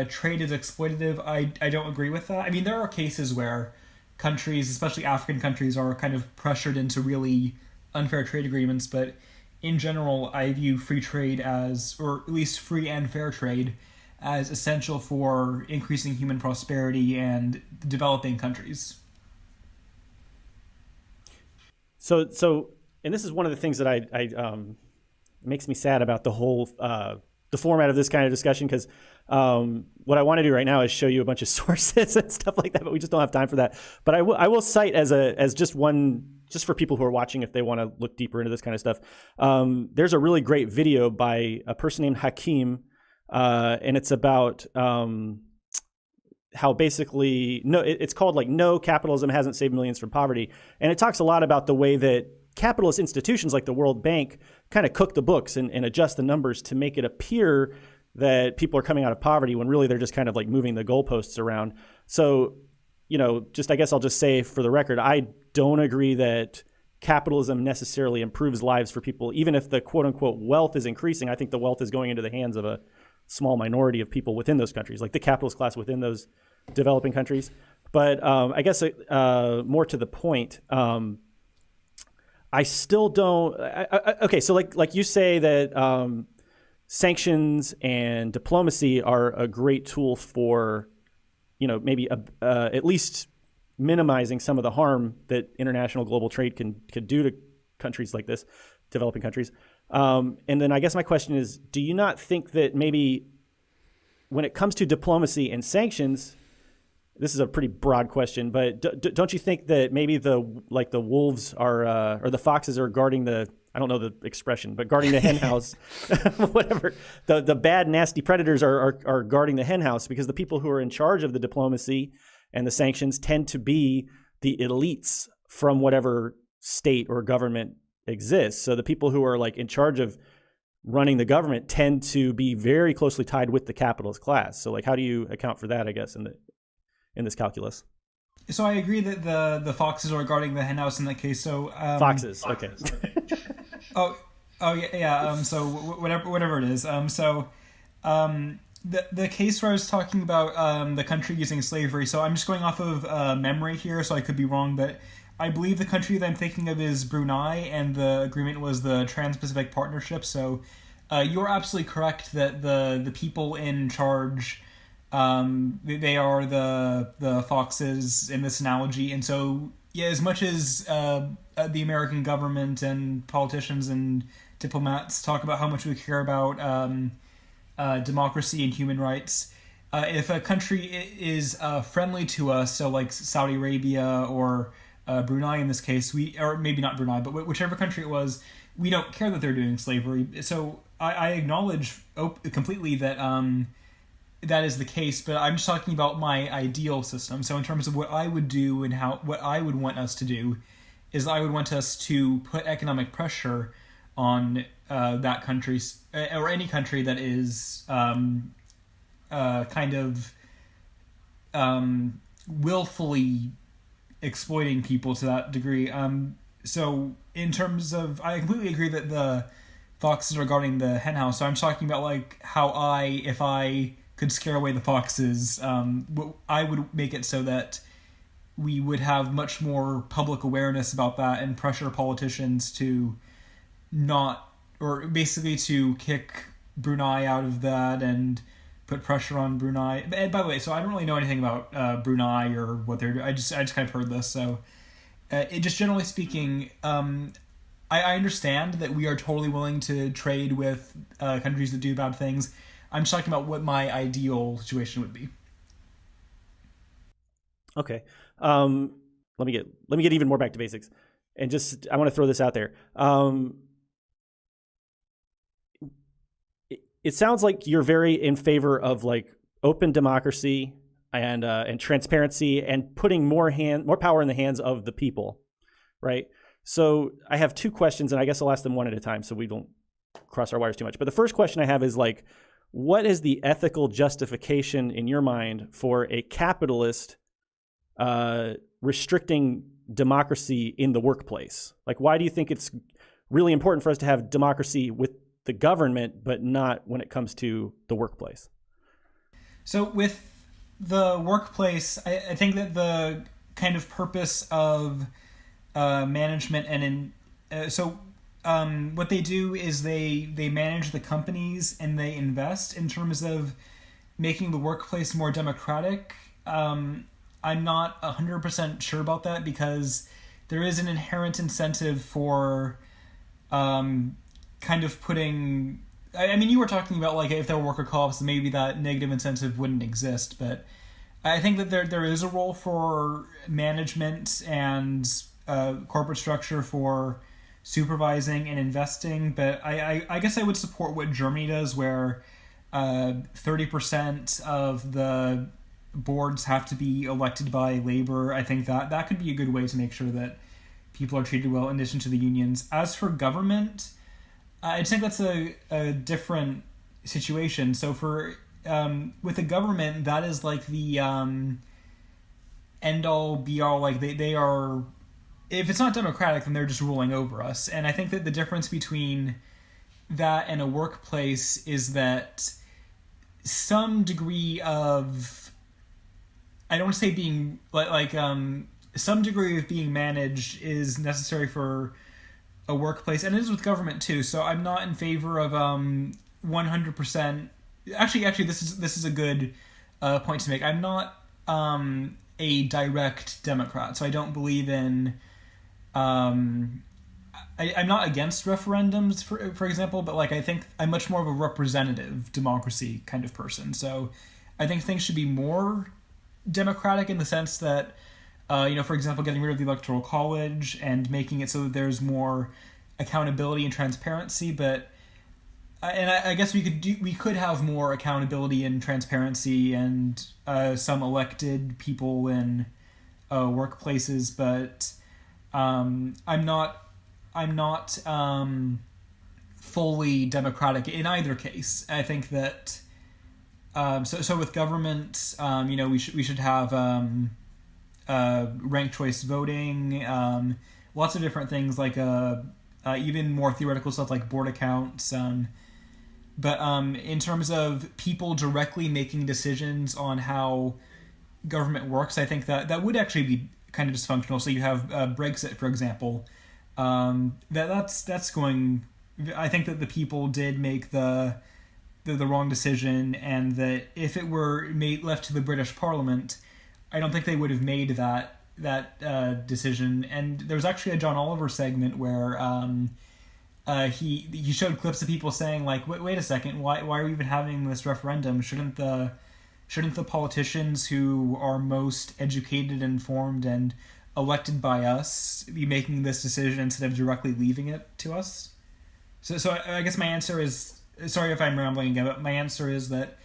trade is exploitative, I don't agree with that. I mean, there are cases where countries, especially African countries, are kind of pressured into really unfair trade agreements, but in general, I view free trade as, or at least free and fair trade, as essential for increasing human prosperity and developing countries. So, and this is one of the things that I makes me sad about the whole the format of this kind of discussion, because what I want to do right now is show you a bunch of sources and stuff like that, but we just don't have time for that. But I will cite as just for people who are watching, if they want to look deeper into this kind of stuff. There's a really great video by a person named Hakim, and it's about how basically it's called like "No, Capitalism Hasn't Saved Millions from Poverty," and it talks a lot about the way that capitalist institutions like the World Bank kind of cook the books and adjust the numbers to make it appear that people are coming out of poverty when really they're just kind of like moving the goalposts around. So, I guess I'll just say for the record, I don't agree that capitalism necessarily improves lives for people. Even if the quote unquote wealth is increasing, I think the wealth is going into the hands of a small minority of people within those countries, like the capitalist class within those developing countries. But I guess more to the point, I still don't. Okay, so like you say that sanctions and diplomacy are a great tool for, maybe at least minimizing some of the harm that international global trade can do to countries like this, developing countries. And then I guess my question is, do you not think that maybe when it comes to diplomacy and sanctions, this is a pretty broad question, but don't you think that maybe the wolves are, or the foxes are guarding I don't know the expression, but guarding the hen house, whatever. The bad, nasty predators are guarding the hen house, because the people who are in charge of the diplomacy and the sanctions tend to be the elites from whatever state or government exists. So the people who are like in charge of running the government tend to be very closely tied with the capitalist class. So like, how do you account for that, I guess, in this calculus? So I agree that the foxes are guarding the henhouse in that case. So foxes, okay. oh yeah. So whatever it is. The case where I was talking about the country using slavery. So I'm just going off of memory here, so I could be wrong, but I believe the country that I'm thinking of is Brunei, and the agreement was the Trans-Pacific Partnership. So you're absolutely correct that the people in charge They are the foxes in this analogy, and so yeah, as much as the American government and politicians and diplomats talk about how much we care about democracy and human rights, if a country is friendly to us, so like Saudi Arabia or Brunei in this case, or maybe not Brunei, but whichever country it was, we don't care that they're doing slavery. So I acknowledge completely that that is the case, but I'm just talking about my ideal system. So in terms of what I would do and what I would want us to do, is I would want us to put economic pressure on that country or any country that is kind of willfully exploiting people to that degree. So in terms of, I completely agree that the foxes are guarding the hen house. So I'm talking about like how if I could scare away the foxes, I would make it so that we would have much more public awareness about that and pressure politicians to not, or basically to kick Brunei out of that and put pressure on Brunei. And by the way, so I don't really know anything about Brunei or what they're doing. I just kind of heard this. So it just generally speaking, I understand that we are totally willing to trade with countries that do bad things. I'm just talking about what my ideal situation would be. Okay. Let me get even more back to basics, and just I want to throw this out there. It sounds like you're very in favor of like open democracy and transparency and putting more power in the hands of the people, right? So I have two questions, and I guess I'll ask them one at a time so we don't cross our wires too much. But the first question I have is like, what is the ethical justification in your mind for a capitalist restricting democracy in the workplace? Like, why do you think it's really important for us to have democracy with the government, but not when it comes to the workplace? So with the workplace, I think that the kind of purpose of management what they do is they manage the companies and they invest in terms of making the workplace more democratic. I'm not 100% sure about that because there is an inherent incentive for kind of putting... I mean, you were talking about like if there were worker co-ops, maybe that negative incentive wouldn't exist, but I think that there is a role for management and corporate structure for supervising and investing, but I guess I would support what Germany does, where 30% of the boards have to be elected by labor. I think that could be a good way to make sure that people are treated well in addition to the unions. As for government, I think that's a different situation. So for with the government, that is like the end all be all. Like they are, if it's not democratic, then they're just ruling over us. And I think that the difference between that and a workplace is that some degree of, I don't want to say being some degree of being managed is necessary for a workplace, and it is with government too. So I'm not in favor of 100%. Actually, this is a good point to make. I'm not a direct Democrat, so I don't believe in. I'm not against referendums, for example, but like I think I'm much more of a representative democracy kind of person. So I think things should be more democratic in the sense that, for example, getting rid of the Electoral College and making it so that there's more accountability and transparency. But I guess we could have more accountability and transparency and some elected people in workplaces, but I'm not fully democratic in either case. I think that so with government, we should have ranked choice voting, lots of different things like even more theoretical stuff like board accounts. But in terms of people directly making decisions on how government works, I think that would actually be kind of dysfunctional. So you have Brexit, for example. That's going. I think that the people did make the the wrong decision, and that if it were left to the British Parliament, I don't think they would have made that decision. And there was actually a John Oliver segment where he showed clips of people saying like, wait a second, why are we even having this referendum? Shouldn't the politicians who are most educated, informed, and elected by us be making this decision instead of directly leaving it to us? So I guess my answer is, sorry if I'm rambling again, but my answer is that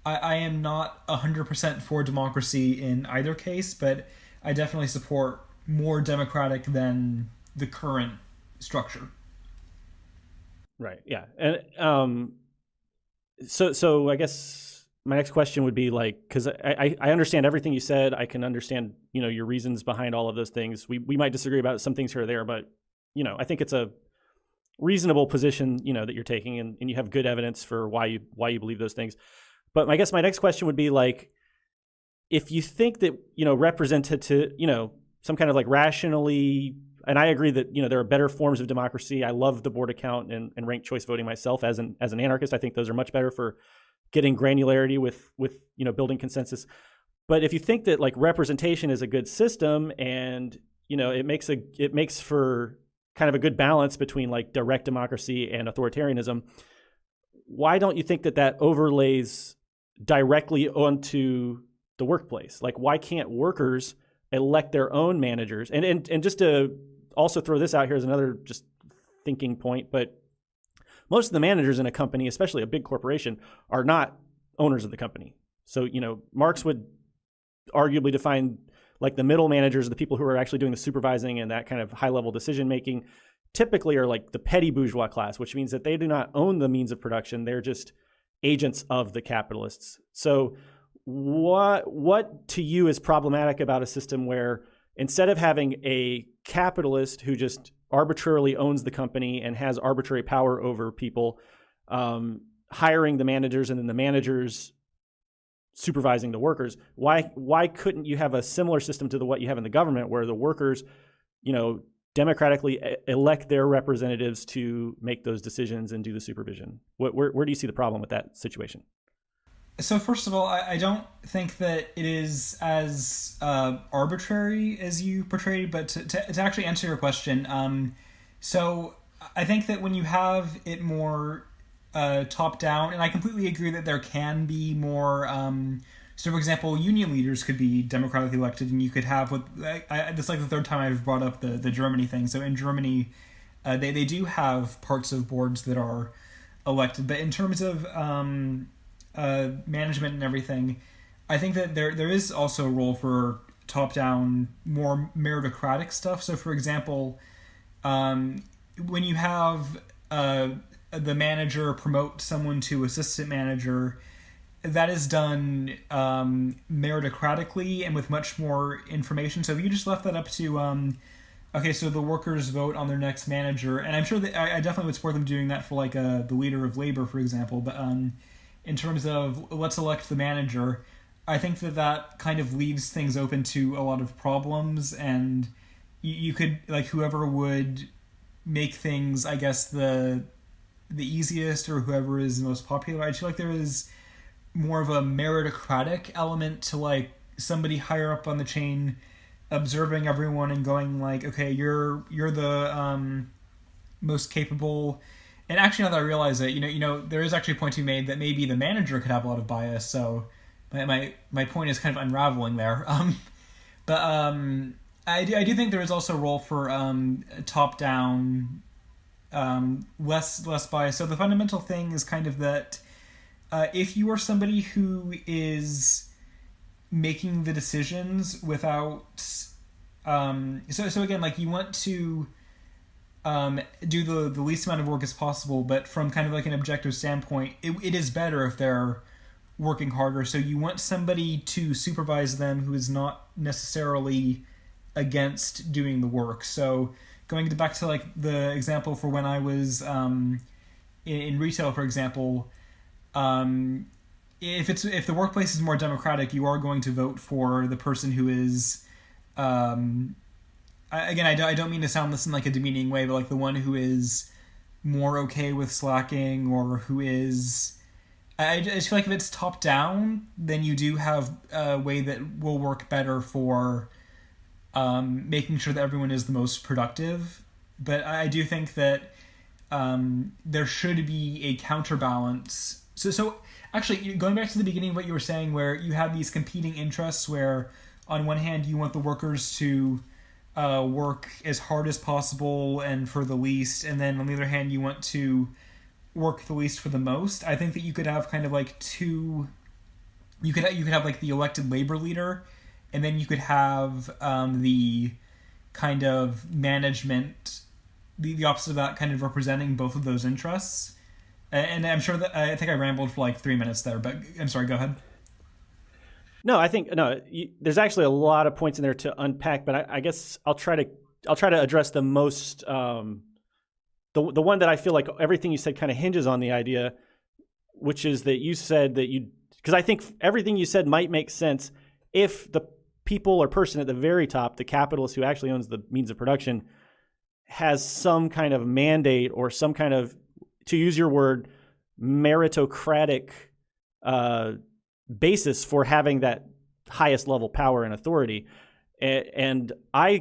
I am not 100% for democracy in either case, but I definitely support more democratic than the current structure. Right. Yeah. And so I guess my next question would be like, because I understand everything you said. I can understand, your reasons behind all of those things. We might disagree about some things here or there, but, I think it's a reasonable position, that you're taking, and you have good evidence for why you believe those things. But I guess my next question would be like, if you think that, representative, some kind of like rationally, and I agree that, there are better forms of democracy. I love the board account and ranked choice voting myself as an anarchist. I think those are much better for getting granularity with building consensus. But if you think that like representation is a good system, and, it makes for kind of a good balance between like direct democracy and authoritarianism, why don't you think that overlays directly onto the workplace? Like, why can't workers elect their own managers? And just to also throw this out here as another just thinking point, but most of the managers in a company, especially a big corporation, are not owners of the company. So, Marx would arguably define like the middle managers, the people who are actually doing the supervising and that kind of high level decision making, typically are like the petty bourgeois class, which means that they do not own the means of production. They're just agents of the capitalists. So what to you is problematic about a system where instead of having a capitalist who just arbitrarily owns the company and has arbitrary power over people, hiring the managers and then the managers supervising the workers, why couldn't you have a similar system to what you have in the government, where the workers, democratically elect their representatives to make those decisions and do the supervision? Where do you see the problem with that situation? So first of all, I don't think that it is as arbitrary as you portrayed, but to actually answer your question, so I think that when you have it more top down, and I completely agree that there can be more. So, for example, union leaders could be democratically elected, and you could have this is like the third time I've brought up the Germany thing. So in Germany, they do have parts of boards that are elected, but in terms of management and everything, I think that there is also a role for top down, more meritocratic stuff. So, for example, when you have the manager promote someone to assistant manager, that is done meritocratically and with much more information. So if you just left that up to, okay, so the workers vote on their next manager, and I'm sure that I definitely would support them doing that for like the leader of labor, for example. But in terms of let's elect the manager, I think that kind of leaves things open to a lot of problems, and you could, like, whoever would make things, I guess, the easiest, or whoever is the most popular. I feel like there is more of a meritocratic element to like somebody higher up on the chain observing everyone and going like, okay, you're the most capable. And actually, now that I realize it, there is actually a point to be made that maybe the manager could have a lot of bias. So my point is kind of unraveling there. But I do think there is also a role for top down, less bias. So the fundamental thing is kind of that if you are somebody who is making the decisions without so again, like, you want to do the least amount of work as possible, but from kind of like an objective standpoint, it is better if they're working harder. So you want somebody to supervise them who is not necessarily against doing the work. So going back to like the example for when I was in retail, for example, if the workplace is more democratic, you are going to vote for the person who is, again, I don't mean to sound this in like a demeaning way, but like the one who is more okay with slacking, or who is I just feel like if it's top down, then you do have a way that will work better for making sure that everyone is the most productive. But I do think that there should be a counterbalance. So actually, going back to the beginning of what you were saying, where you have these competing interests, where on one hand you want the workers to work as hard as possible and for the least, and then on the other hand you want to work the least for the most. I think that you could have kind of like two. You could have like the elected labor leader, and then you could have the kind of management, the opposite of that, kind of representing both of those interests. And I'm sure that I think I rambled for like 3 minutes there, but I'm sorry. Go ahead. No, I think there's actually a lot of points in there to unpack, but I guess I'll try to address the most the one that I feel like everything you said kind of hinges on the idea, which is that you said that because I think everything you said might make sense if the people or person at the very top, the capitalist who actually owns the means of production, has some kind of mandate or some kind of, to use your word, meritocratic basis for having that highest level power and authority. And I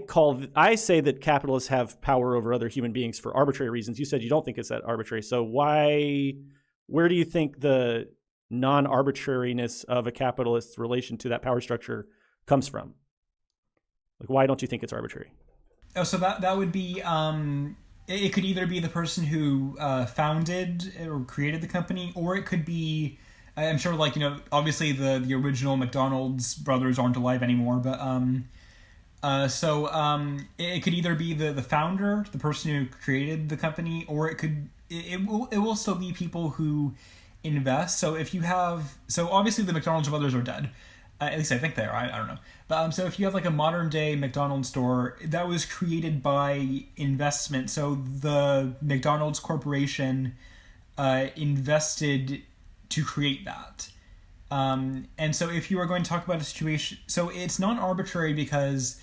say that capitalists have power over other human beings for arbitrary reasons. You said you don't think it's that arbitrary. So where do you think the non-arbitrariness of a capitalist's relation to that power structure comes from? Like, why don't you think it's arbitrary? Oh, so that would be, it could either be the person who founded or created the company, or it could be, I'm sure, like, obviously the original McDonald's brothers aren't alive anymore, but it could either be the founder, the person who created the company, or it will still be people who invest. So if you have, so obviously the McDonald's brothers are dead. At least I think they are. I don't know. But so if you have like a modern day McDonald's store, that was created by investment. So the McDonald's Corporation invested to create that. And so if you are going to talk about a situation, so it's non-arbitrary because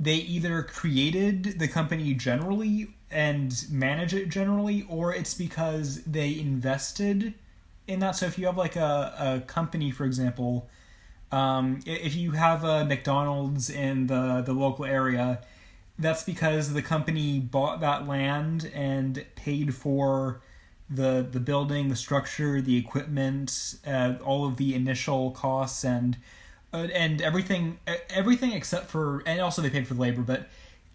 they either created the company generally and manage it generally, or it's because they invested in that. So if you have like a company, for example, if you have a McDonald's in the local area, that's because the company bought that land and paid for the building, the structure, the equipment, all of the initial costs, and everything except for, and also they paid for the labor, but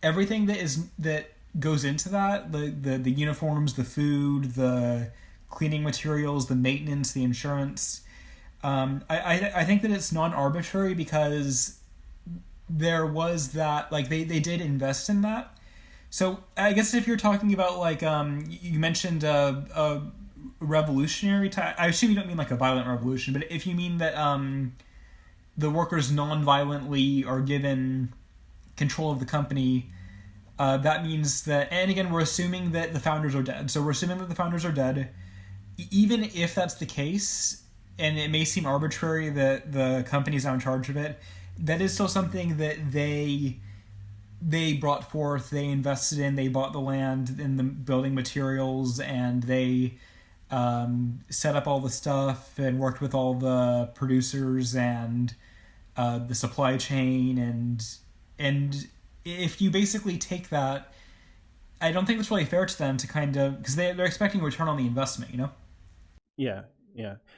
everything that goes into that, the uniforms, the food, the cleaning materials, the maintenance, the insurance. I think that it's non-arbitrary because there was that, like, they did invest in that. So I guess if you're talking about, like, you mentioned a revolutionary type, I assume you don't mean like a violent revolution, but if you mean that the workers non-violently are given control of the company, that means that, and again, we're assuming that the founders are dead. So we're assuming that the founders are dead. Even if that's the case, and it may seem arbitrary that the company's now in charge of it, that is still something that they brought forth, they invested in, they bought the land and the building materials, and they set up all the stuff and worked with all the producers and the supply chain, and if you basically take that, I don't think it's really fair to them to kind of, because they're expecting a return on the investment, Yeah.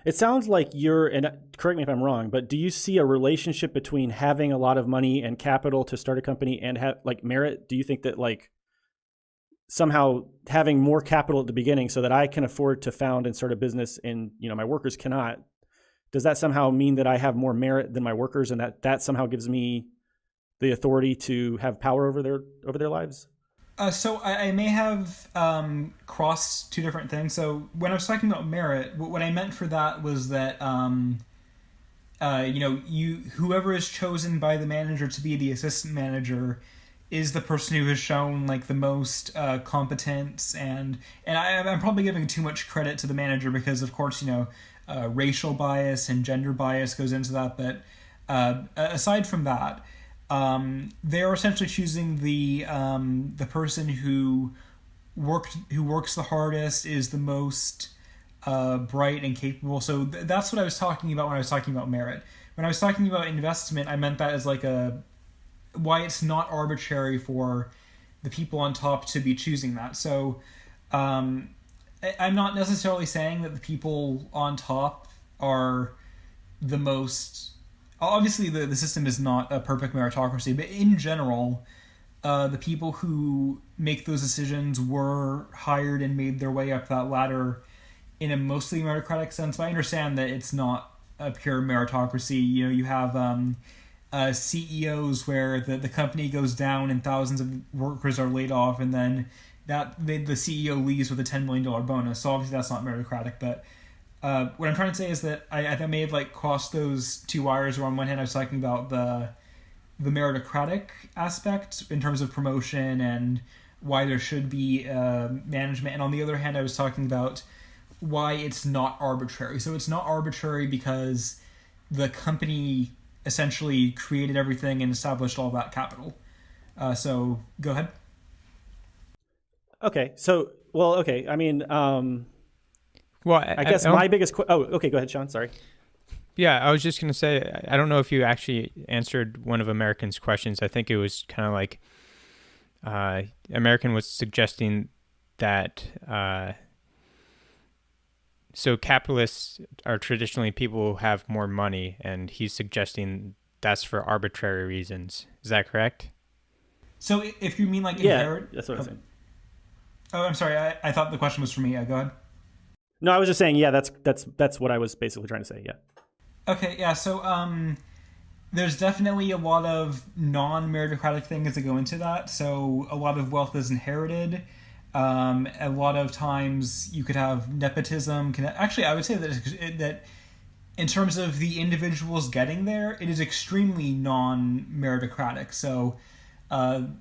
It sounds like and correct me if I'm wrong, but do you see a relationship between having a lot of money and capital to start a company and have like merit? Do you think that like somehow having more capital at the beginning so that I can afford to found and start a business and my workers cannot, does that somehow mean that I have more merit than my workers, and that somehow gives me the authority to have power over their lives? So I may have crossed two different things. So when I was talking about merit, what I meant for that was that whoever is chosen by the manager to be the assistant manager is the person who has shown like the most competence, and I'm probably giving too much credit to the manager because of course racial bias and gender bias goes into that. But aside from that, they are essentially choosing the person who works the hardest, is the most bright and capable. So that's what I was talking about when I was talking about merit. When I was talking about investment, I meant that as like why it's not arbitrary for the people on top to be choosing that. So I'm not necessarily saying that the people on top are the most... Obviously, the system is not a perfect meritocracy, but in general, the people who make those decisions were hired and made their way up that ladder in a mostly meritocratic sense. But I understand that it's not a pure meritocracy. You know, you have CEOs where the company goes down and thousands of workers are laid off, and then the CEO leaves with a $10 million bonus. So obviously that's not meritocratic. But what I'm trying to say is that I may have like crossed those two wires, where on one hand I was talking about the meritocratic aspect in terms of promotion and why there should be management, and on the other hand I was talking about why it's not arbitrary. So it's not arbitrary because the company essentially created everything and established all that capital. So go ahead. Okay. So, well, okay. I mean, Well, I guess my biggest... okay. Go ahead, Sean. Sorry. Yeah, I was just going to say, I don't know if you actually answered one of American's questions. I think it was kind of like American was suggesting that... So capitalists are traditionally people who have more money, and he's suggesting that's for arbitrary reasons. Is that correct? So if you mean like inherit... Yeah, that's what I'm saying. Oh, I'm sorry. I thought the question was for me. Go ahead. No, I was just saying, yeah, that's what I was basically trying to say, yeah. Okay, yeah, so there's definitely a lot of non-meritocratic things that go into that. So a lot of wealth is inherited. A lot of times you could have nepotism. Actually, I would say that in terms of the individuals getting there, it is extremely non-meritocratic. So again,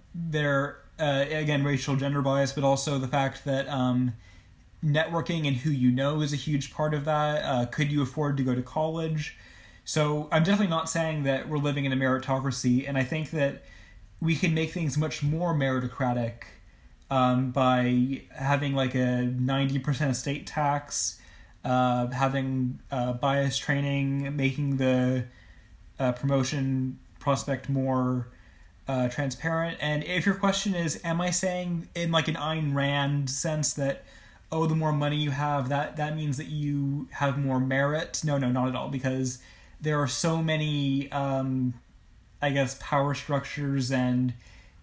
racial gender bias, but also the fact that networking and who you know is a huge part of that. Could you afford to go to college? So I'm definitely not saying that we're living in a meritocracy, and I think that we can make things much more meritocratic by having like a 90% estate tax, having bias training, making the promotion prospect more transparent. And if your question is, am I saying in like an Ayn Rand sense that, oh, the more money you have, that means that you have more merit? No, not at all, because there are so many, I guess, power structures and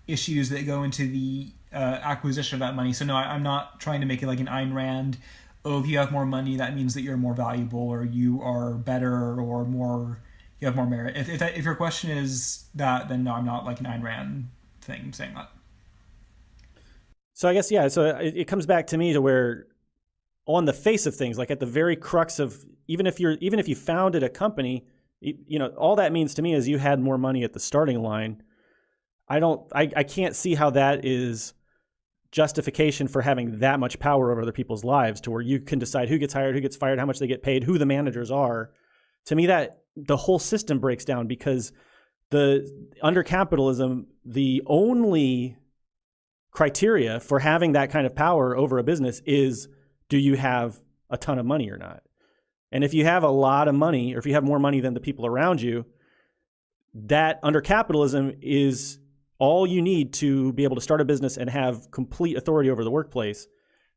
issues that go into the acquisition of that money. So no, I'm not trying to make it like an Ayn Rand, oh, if you have more money, that means that you're more valuable, or you are better, or more, you have more merit. If your question is that, then no, I'm not like an Ayn Rand thing saying that. So I guess, yeah, so it comes back to me to where on the face of things, like at the very crux of, even if you founded a company, you know, all that means to me is you had more money at the starting line. I can't see how that is justification for having that much power over other people's lives, to where you can decide who gets hired, who gets fired, how much they get paid, who the managers are. To me, that the whole system breaks down, because under capitalism, the only criteria for having that kind of power over a business is, do you have a ton of money or not? And if you have a lot of money, or if you have more money than the people around you, that under capitalism is all you need to be able to start a business and have complete authority over the workplace.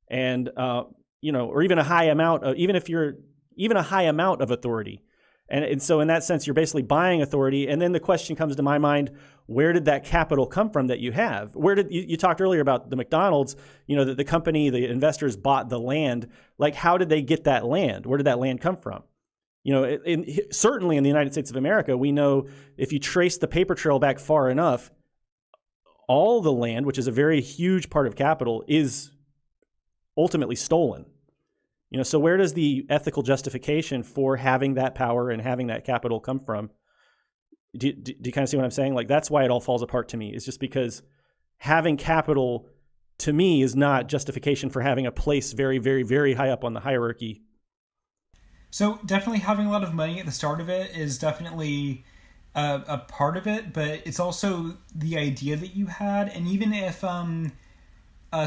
And, you know, or even a high amount of, even a high amount of authority. And so in that sense, you're basically buying authority. And then the question comes to my mind, where did that capital come from that you have? Where did you talked earlier about the McDonald's, you know, the company, the investors bought the land. Like, how did they get that land? Where did that land come from? You know, certainly in the United States of America, we know if you trace the paper trail back far enough, all the land, which is a very huge part of capital, is ultimately stolen. You know, so where does the ethical justification for having that power and having that capital come from? Do you kind of see what I'm saying? Like, that's why it all falls apart to me. It's just because having capital, to me, is not justification for having a place very, very, very high up on the hierarchy. So definitely having a lot of money at the start of it is definitely a part of it, but it's also the idea that you had. And even if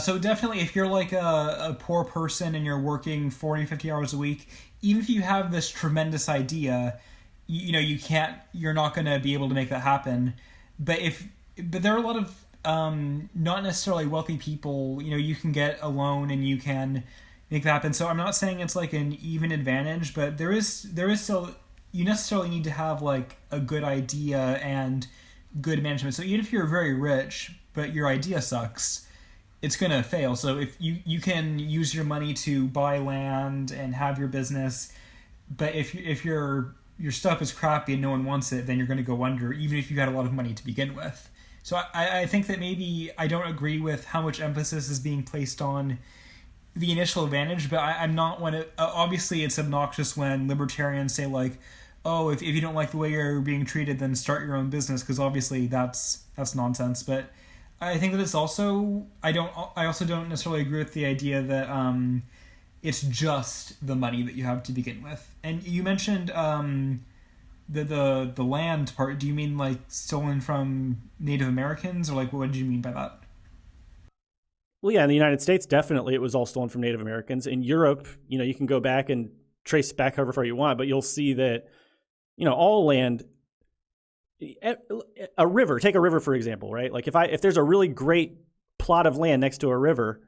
So definitely, if you're like a poor person and you're working 40, 50 hours a week, even if you have this tremendous idea, you're not going to be able to make that happen. But but there are a lot of not necessarily wealthy people. You can get a loan and you can make that happen. So I'm not saying it's like an even advantage, but there is still, you necessarily need to have like a good idea and good management. So even if you're very rich but your idea sucks, it's going to fail. So if you can use your money to buy land and have your business, but if your stuff is crappy and no one wants it, then you're going to go under, even if you had a lot of money to begin with. So I think that maybe I don't agree with how much emphasis is being placed on the initial advantage, but I'm not when it, obviously it's obnoxious when libertarians say like, oh, if you don't like the way you're being treated, then start your own business, because obviously that's nonsense. But I think that it's also, I also don't necessarily agree with the idea that it's just the money that you have to begin with. And you mentioned the land part. Do you mean like stolen from Native Americans, or like what did you mean by that? Well, yeah, in the United States, definitely it was all stolen from Native Americans. In Europe, you can go back and trace back however far you want, but you'll see that, all land, a river, take a river, for example, right? Like if there's a really great plot of land next to a river,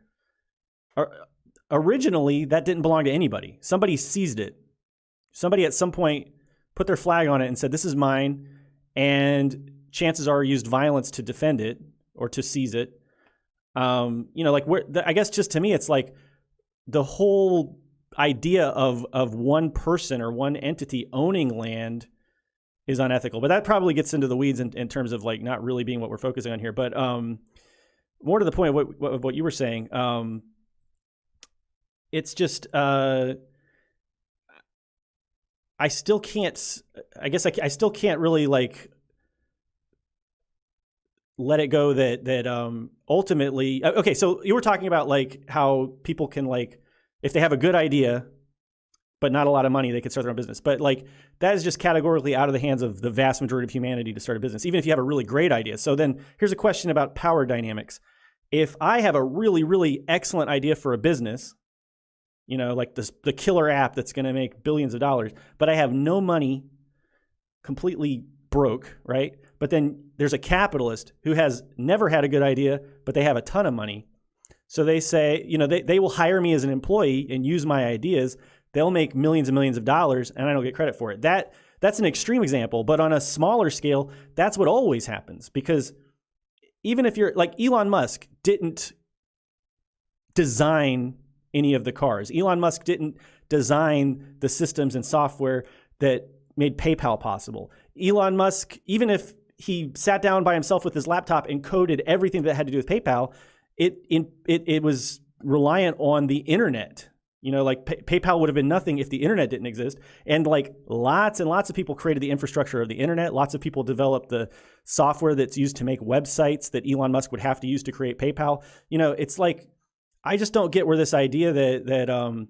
originally that didn't belong to anybody. Somebody seized it. Somebody at some point put their flag on it and said, this is mine. And chances are used violence to defend it or to seize it. I guess just to me, it's like the whole idea of one person or one entity owning land is unethical. But that probably gets into the weeds in terms of like not really being what we're focusing on here. But more to the point of what you were saying, it's just I still can't. I guess I still can't really like let it go that ultimately. Okay, so you were talking about like how people can like, if they have a good idea but not a lot of money, they could start their own business. But like that is just categorically out of the hands of the vast majority of humanity to start a business, even if you have a really great idea. So then here's a question about power dynamics. If I have a really, really excellent idea for a business, like the killer app that's going to make billions of dollars, but I have no money, completely broke, right? But then there's a capitalist who has never had a good idea, but they have a ton of money. So they say, they will hire me as an employee and use my ideas. They'll make millions and millions of dollars, and I don't get credit for it. That's an extreme example, but on a smaller scale, that's what always happens. Because even if you're like Elon Musk didn't design any of the cars. Elon Musk didn't design the systems and software that made PayPal possible. Elon Musk, even if he sat down by himself with his laptop and coded everything that had to do with PayPal, it was reliant on the internet. Like PayPal would have been nothing if the internet didn't exist. And like lots and lots of people created the infrastructure of the internet. Lots of people developed the software that's used to make websites that Elon Musk would have to use to create PayPal. It's like, I just don't get where this idea that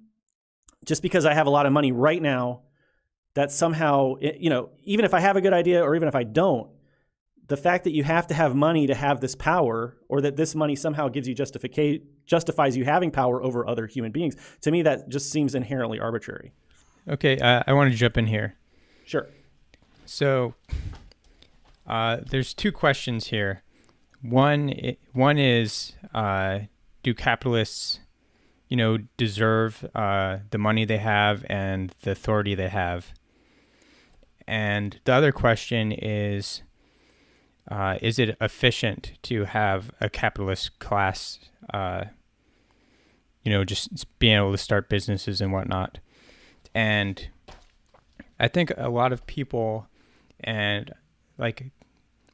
just because I have a lot of money right now, that somehow, even if I have a good idea or even if I don't, the fact that you have to have money to have this power, or that this money somehow gives you justifies you having power over other human beings, to me, that just seems inherently arbitrary. Okay, I want to jump in here. Sure. So there's two questions here. One is, do capitalists, deserve the money they have and the authority they have? And the other question is it efficient to have a capitalist class, just being able to start businesses and whatnot? And I think a lot of people, and like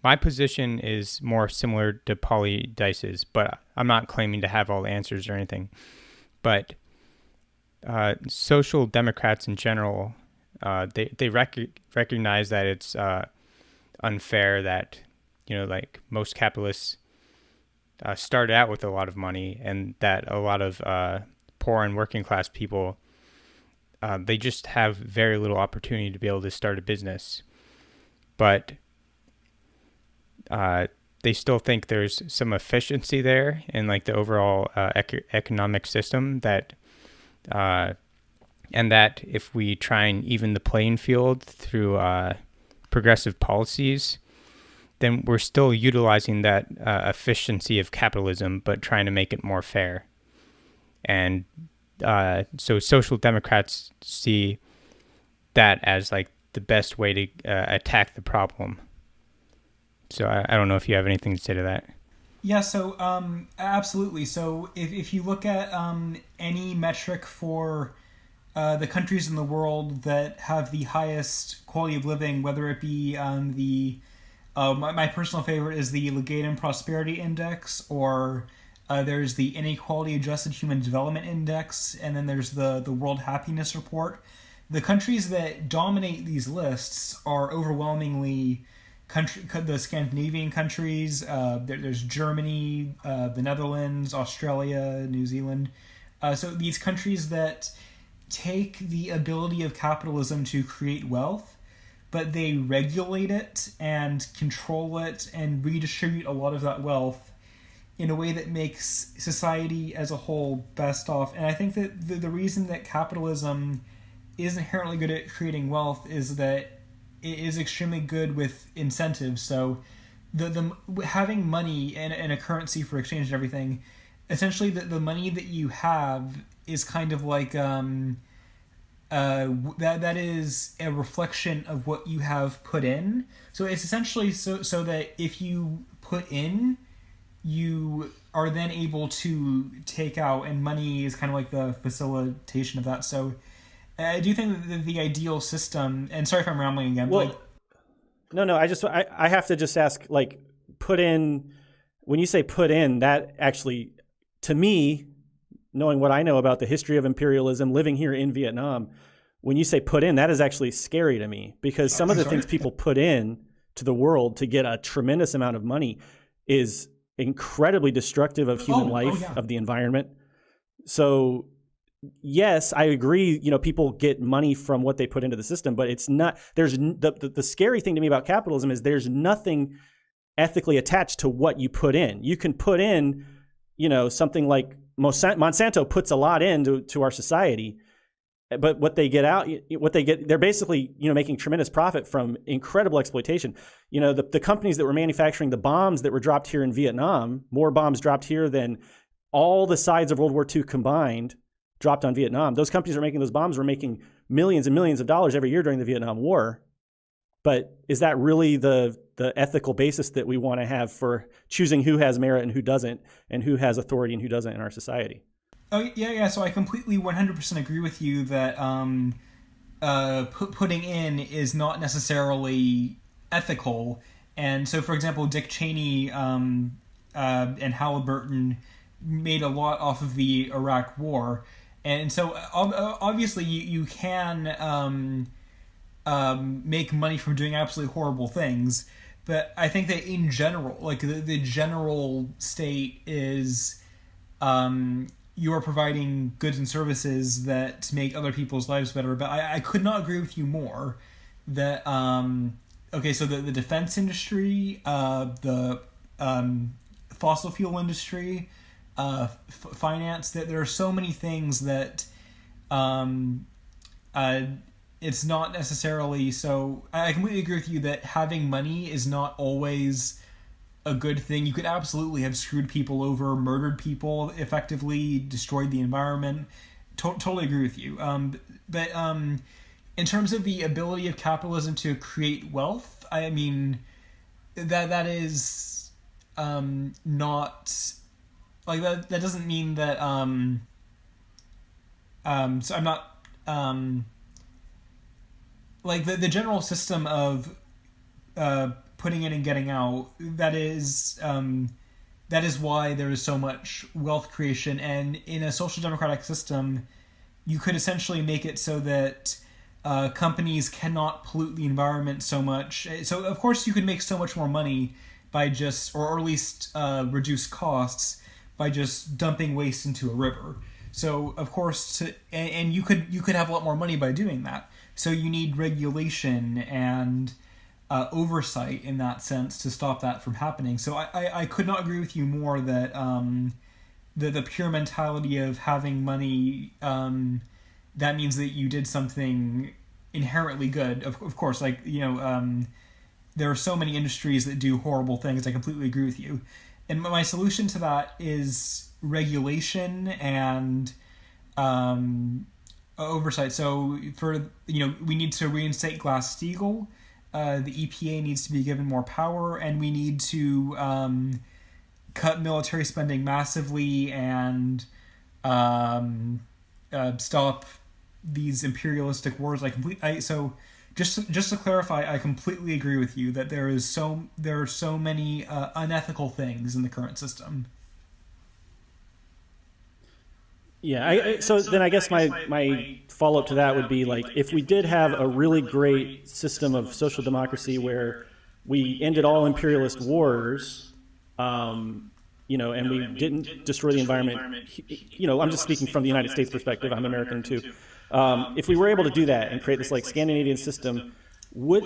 my position is more similar to Polidice's, but I'm not claiming to have all the answers or anything. But social democrats in general, they recognize that it's unfair that, like most capitalists started out with a lot of money, and that a lot of poor and working class people, they just have very little opportunity to be able to start a business. But they still think there's some efficiency there in like the overall economic system that, and that if we try and even the playing field through progressive policies, then we're still utilizing that efficiency of capitalism, but trying to make it more fair. And so social democrats see that as like the best way to attack the problem. So I don't know if you have anything to say to that. Yeah, so absolutely. So if you look at any metric for the countries in the world that have the highest quality of living, whether it be my personal favorite is the Legatum Prosperity Index, or there's the Inequality Adjusted Human Development Index, and then there's the World Happiness Report. The countries that dominate these lists are overwhelmingly the Scandinavian countries. There's Germany, the Netherlands, Australia, New Zealand. So these countries that take the ability of capitalism to create wealth, but they regulate it and control it and redistribute a lot of that wealth in a way that makes society as a whole best off. And I think that the reason that capitalism is inherently good at creating wealth is that it is extremely good with incentives. So the having money and a currency for exchange and everything, essentially the money that you have is kind of like that is a reflection of what you have put in. So it's essentially so that if you put in, you are then able to take out, and money is kind of like the facilitation of that. So I do think that the ideal system, and sorry if I'm rambling again. Well, no, I have to just ask, like, put in, when you say put in, that actually, to me, knowing what I know about the history of imperialism, living here in Vietnam, when you say put in, that is actually scary to me, because some of the things people put in to the world to get a tremendous amount of money is incredibly destructive of human life, of the environment. So yes, I agree, people get money from what they put into the system, but it's not, the scary thing to me about capitalism is there's nothing ethically attached to what you put in. You can put in, something like Monsanto puts a lot into our society, but what they get, they're basically, making tremendous profit from incredible exploitation. The companies that were manufacturing the bombs that were dropped here in Vietnam, more bombs dropped here than all the sides of World War II combined dropped on Vietnam. Those companies were making those bombs were making millions and millions of dollars every year during the Vietnam War. But is that really the ethical basis that we want to have for choosing who has merit and who doesn't, and who has authority and who doesn't in our society? Oh, yeah. So I completely 100% agree with you that putting in is not necessarily ethical. And so, for example, Dick Cheney and Halliburton made a lot off of the Iraq War. And so, obviously, you can make money from doing absolutely horrible things. But I think that in general, like the general state is you are providing goods and services that make other people's lives better. But I could not agree with you more that, so the defense industry, the fossil fuel industry, finance, that there are so many things that it's not necessarily so. I completely agree with you that having money is not always a good thing. You could absolutely have screwed people over, murdered people, effectively destroyed the environment. Totally agree with you. But in terms of the ability of capitalism to create wealth, I mean that is not like that. That doesn't mean that. So I'm not. Like the general system of putting in and getting out, that is why there is so much wealth creation. And in a social democratic system, you could essentially make it so that companies cannot pollute the environment so much. So of course you could make so much more money by just, or at least reduce costs by just dumping waste into a river. So of course, you could have a lot more money by doing that. So you need regulation and oversight in that sense to stop that from happening. So I could not agree with you more that the pure mentality of having money, that means that you did something inherently good. Of course, like, there are so many industries that do horrible things. I completely agree with you. And my solution to that is regulation and oversight. So we need to reinstate Glass-Steagall. The EPA needs to be given more power, and we need to cut military spending massively and stop these imperialistic wars. So just to clarify, I completely agree with you that there are so many unethical things in the current system. Yeah, so then I guess my follow-up to that would be, like, if we did have a really great system of social democracy where we ended all imperialist wars, and we didn't destroy the environment, I'm just speaking from the United States perspective, I'm American too. If we were able to do that and create this like Scandinavian system,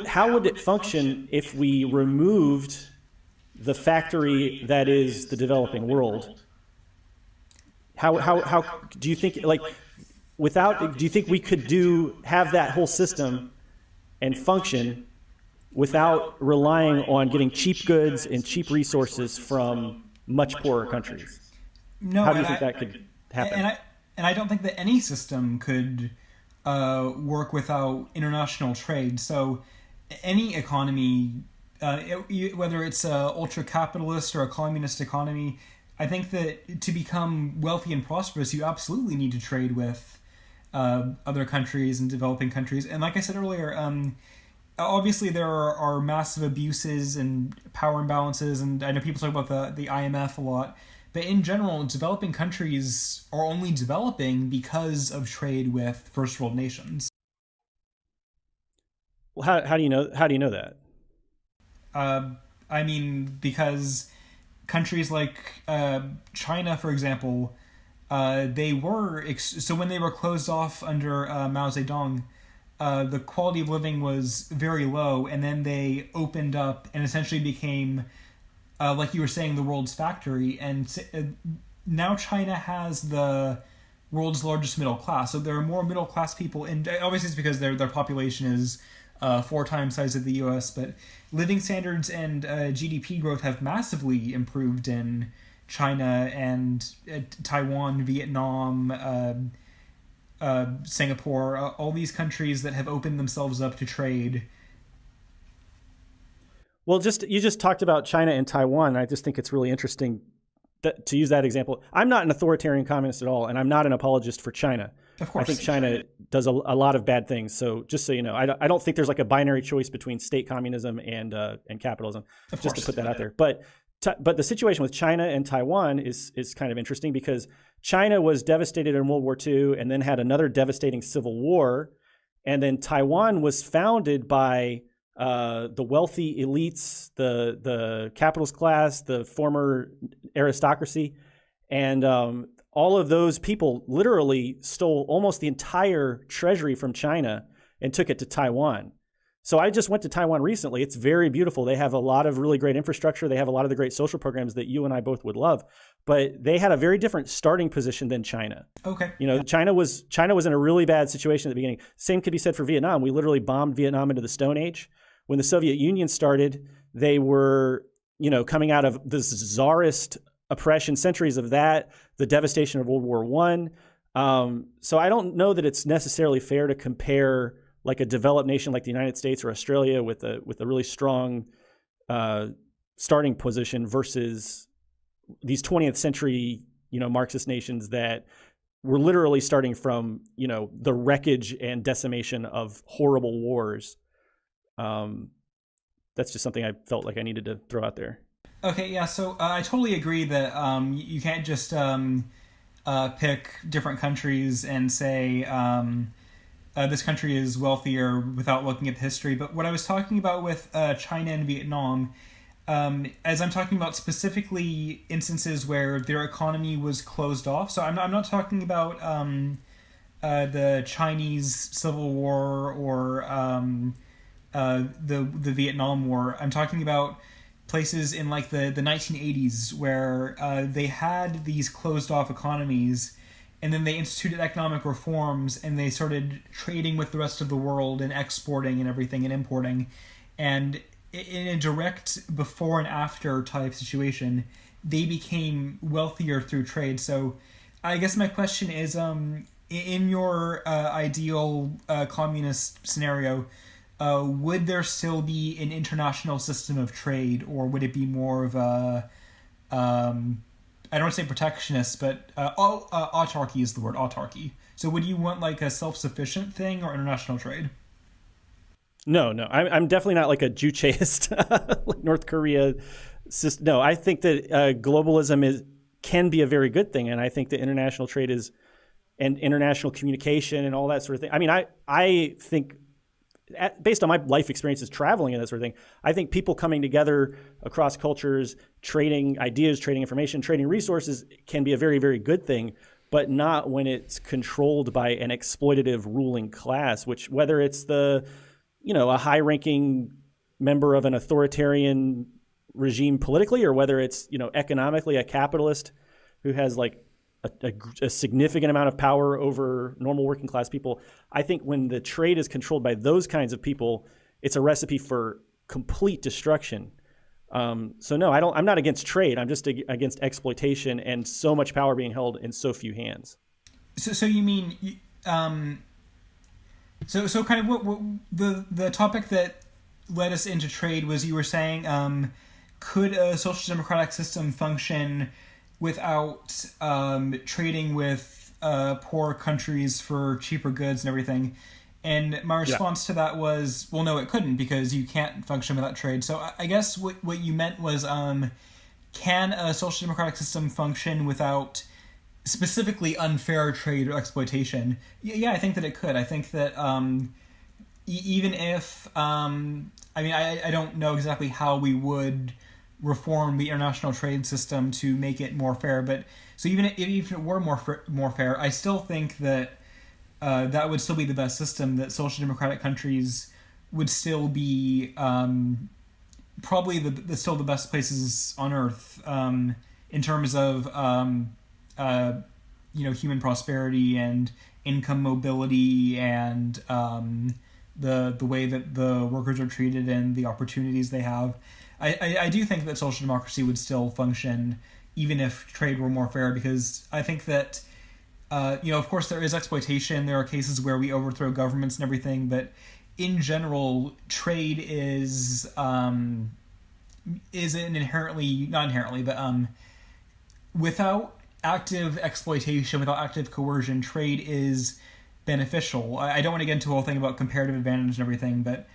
how would it function if we removed the factory that is the developing world? How do you think, like, do you think we could have that whole system and function without relying on getting cheap goods and cheap resources from much poorer countries? No. How do you think that could happen? And I don't think that any system could work without international trade. So any economy, whether it's a ultra-capitalist or a communist economy, I think that to become wealthy and prosperous, you absolutely need to trade with other countries and developing countries. And like I said earlier, obviously there are massive abuses and power imbalances, and I know people talk about the IMF a lot, but in general, developing countries are only developing because of trade with first world nations. Well, how do you know that? Because countries like China, for example, they were so when they were closed off under Mao Zedong, the quality of living was very low, and then they opened up and essentially became, like you were saying, the world's factory. And now China has the world's largest middle class. So there are more middle class people, and obviously it's because their population is 4 times the size of the U.S., but living standards and GDP growth have massively improved in China and Taiwan, Vietnam, Singapore, all these countries that have opened themselves up to trade. Well, you just talked about China and Taiwan. I just think it's really interesting to use that example. I'm not an authoritarian communist at all, and I'm not an apologist for China. Of course. I think China does a lot of bad things. So just so you know, I don't think there's like a binary choice between state communism and capitalism. Just to put that out there. But the situation with China and Taiwan is kind of interesting, because China was devastated in World War II and then had another devastating civil war, and then Taiwan was founded by the wealthy elites, the capitalist class, the former aristocracy, and all of those people literally stole almost the entire treasury from China and took it to Taiwan. So I just went to Taiwan recently. It's very beautiful. They have a lot of really great infrastructure. They have a lot of the great social programs that you and I both would love, but they had a very different starting position than China. Okay. China was in a really bad situation at the beginning. Same could be said for Vietnam. We literally bombed Vietnam into the Stone Age. When the Soviet Union started, they were, coming out of the czarist oppression, centuries of that, the devastation of World War I. So I don't know that it's necessarily fair to compare like a developed nation like the United States or Australia with a really strong starting position versus these 20th century, Marxist nations that were literally starting from, the wreckage and decimation of horrible wars. That's just something I felt like I needed to throw out there. Okay, yeah, so I totally agree that you can't just pick different countries and say this country is wealthier without looking at the history. But what I was talking about with China and Vietnam, as I'm talking about specifically instances where their economy was closed off, so I'm not talking about the Chinese Civil War or the Vietnam War. I'm talking about places in like the 1980s where they had these closed off economies, and then they instituted economic reforms, and they started trading with the rest of the world and exporting and everything and importing. And in a direct before and after type situation, they became wealthier through trade. So I guess my question is, in your ideal communist scenario, would there still be an international system of trade, or would it be more of a, I don't want to say protectionist, but autarky is the word, autarky. So would you want like a self-sufficient thing or international trade? No. I'm definitely not like a Jucheist, like North Korea system. No, I think that globalism can be a very good thing, and I think that international trade and international communication and all that sort of thing. I mean, I think, based on my life experiences traveling and that sort of thing, I think people coming together across cultures, trading ideas, trading information, trading resources can be a very, very good thing, but not when it's controlled by an exploitative ruling class, which, whether it's a high-ranking member of an authoritarian regime politically, or whether it's, economically a capitalist who has like a significant amount of power over normal working class people. I think when the trade is controlled by those kinds of people, it's a recipe for complete destruction. So no, I'm not against trade. I'm just against exploitation and so much power being held in so few hands. So you mean, so kind of what the topic that led us into trade was, you were saying, could a social democratic system function without trading with poor countries for cheaper goods and everything? And my response to that was, well, no, it couldn't, because you can't function without trade. So I guess what you meant was, can a social democratic system function without specifically unfair trade or exploitation? Yeah, I think that it could. I think that even if, I don't know exactly how we would reform the international trade system to make it more fair, but so even if it were more fair, I still think that that would still be the best system, that social democratic countries would still be probably still the best places on earth in terms of human prosperity and income mobility and the way that the workers are treated and the opportunities they have. I do think that social democracy would still function even if trade were more fair, because I think that of course there is exploitation. There are cases where we overthrow governments and everything, but in general, trade is an inherently, not inherently, but without active exploitation, without active coercion, trade is beneficial. I don't want to get into a whole thing about comparative advantage and everything, but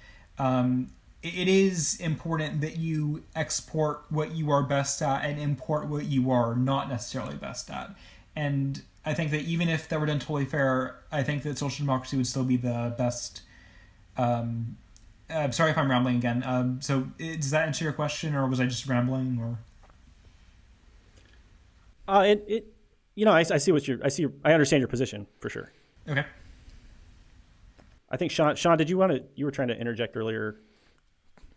it is important that you export what you are best at and import what you are not necessarily best at. And I think that even if that were done totally fair, I think that social democracy would still be the best. I'm sorry if I'm rambling again. So does that answer your question, or was I just rambling? Or I understand your position for sure. Okay. I think Sean, you were trying to interject earlier?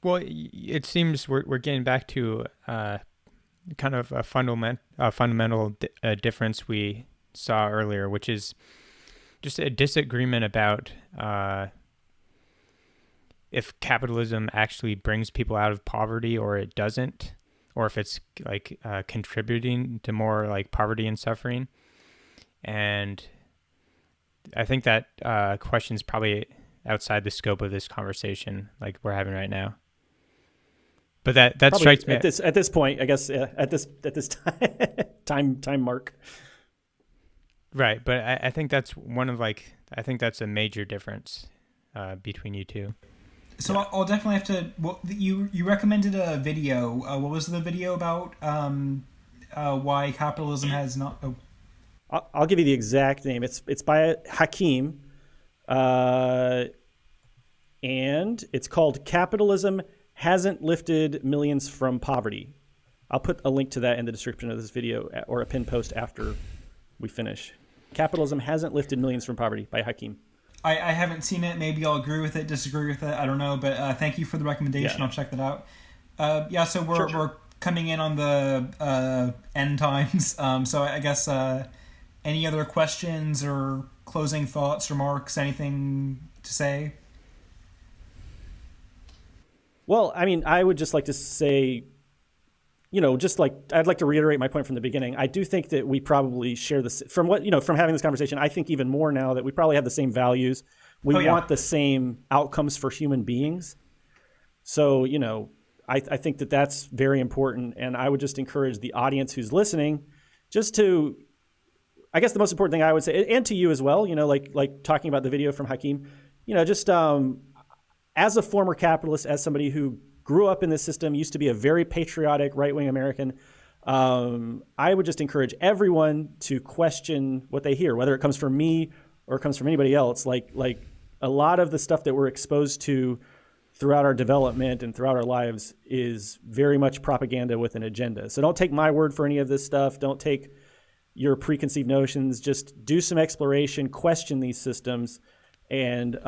Well, it seems we're getting back to kind of a fundamental difference we saw earlier, which is just a disagreement about if capitalism actually brings people out of poverty or it doesn't, or if it's like contributing to more like poverty and suffering. And I think that question is probably outside the scope of this conversation like we're having right now. But that probably strikes me at this point, I guess, at this time mark. Right, but I think that's I think that's a major difference between you two. So yeah. I'll definitely have to. Well, you recommended a video. What was the video about? Why capitalism has not? Oh. I'll give you the exact name. It's by Hakim, and it's called "Capitalism Hasn't Lifted Millions from Poverty." I'll put a link to that in the description of this video, or a pinned post after we finish. "Capitalism Hasn't Lifted Millions from Poverty" by Hakim. I haven't seen it. Maybe I'll agree with it, disagree with it. I don't know. But thank you for the recommendation. Yeah. I'll check that out. Yeah, so we're, Sure. we're coming in on the end times. So I guess any other questions or closing thoughts, remarks, anything to say? Well, I mean, I would just like to say, just like I'd like to reiterate my point from the beginning. I do think that we probably share this from from having this conversation. I think even more now that we probably have the same values. We want the same outcomes for human beings. So, I think that that's very important. And I would just encourage the audience who's listening just to, I guess the most important thing I would say, and to you as well, like talking about the video from Hakeem, just as a former capitalist, as somebody who grew up in this system, used to be a very patriotic right-wing American, I would just encourage everyone to question what they hear, whether it comes from me or it comes from anybody else. Like a lot of the stuff that we're exposed to throughout our development and throughout our lives is very much propaganda with an agenda. So don't take my word for any of this stuff. Don't take your preconceived notions. Just do some exploration, question these systems, and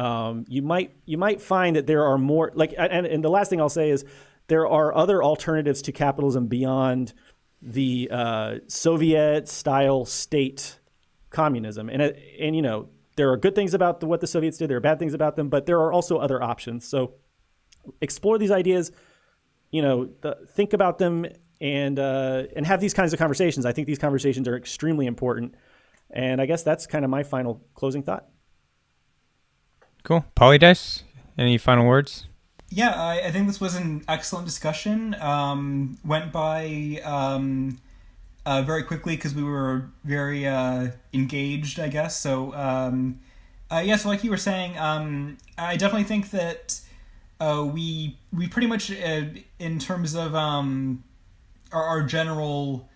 you might find that there are more. And the last thing I'll say is there are other alternatives to capitalism beyond the Soviet-style state communism, and there are good things about what the Soviets did. There are bad things about them, but there are also other options. So explore these ideas, think about them, and have these kinds of conversations. I think these conversations are extremely important. And I guess that's kind of my final closing thought. Cool. Polidice, any final words? Yeah, I think this was an excellent discussion. Went by very quickly because we were very engaged, I guess. So, so like you were saying, I definitely think that we pretty much, in terms of our general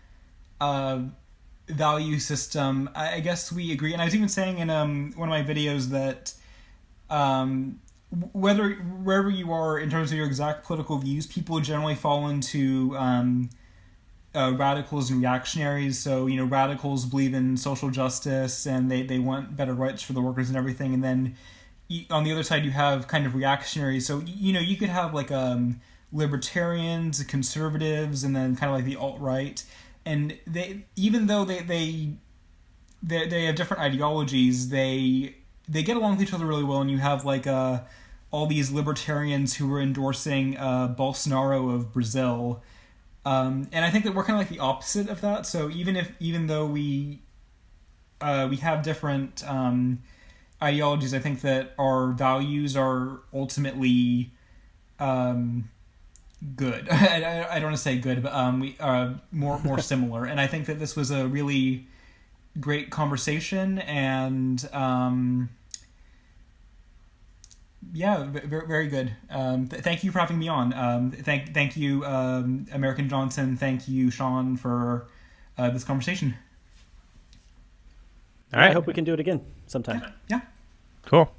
value system, I guess we agree. And I was even saying in one of my videos that wherever you are in terms of your exact political views, people generally fall into radicals and reactionaries. So, radicals believe in social justice and they want better rights for the workers and everything. And then on the other side, you have kind of reactionaries. So, you could have like libertarians, conservatives, and then kind of like the alt-right. And even though they have different ideologies, they get along with each other really well. And you have like all these libertarians who are endorsing Bolsonaro of Brazil. And I think that we're kind of like the opposite of that. So even though we have different ideologies, I think that our values are ultimately good. I don't want to say good, but we are more similar. And I think that this was a really great conversation, and very, very good. Thank you for having me on. Thank you, Emerican Johnson. Thank you, Sean, for this conversation. All right. I hope we can do it again sometime. Yeah. Cool.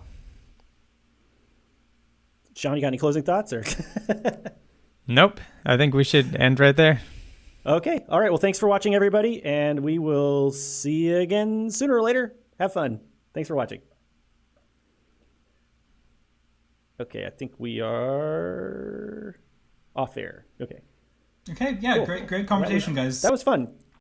Sean, you got any closing thoughts or? Nope. I think we should end right there. Okay. All right. Well, thanks for watching, everybody, and we will see you again sooner or later. Have fun. Thanks for watching. Okay, I think we are off air. Okay. Okay, yeah, cool. Great conversation, guys. That was fun.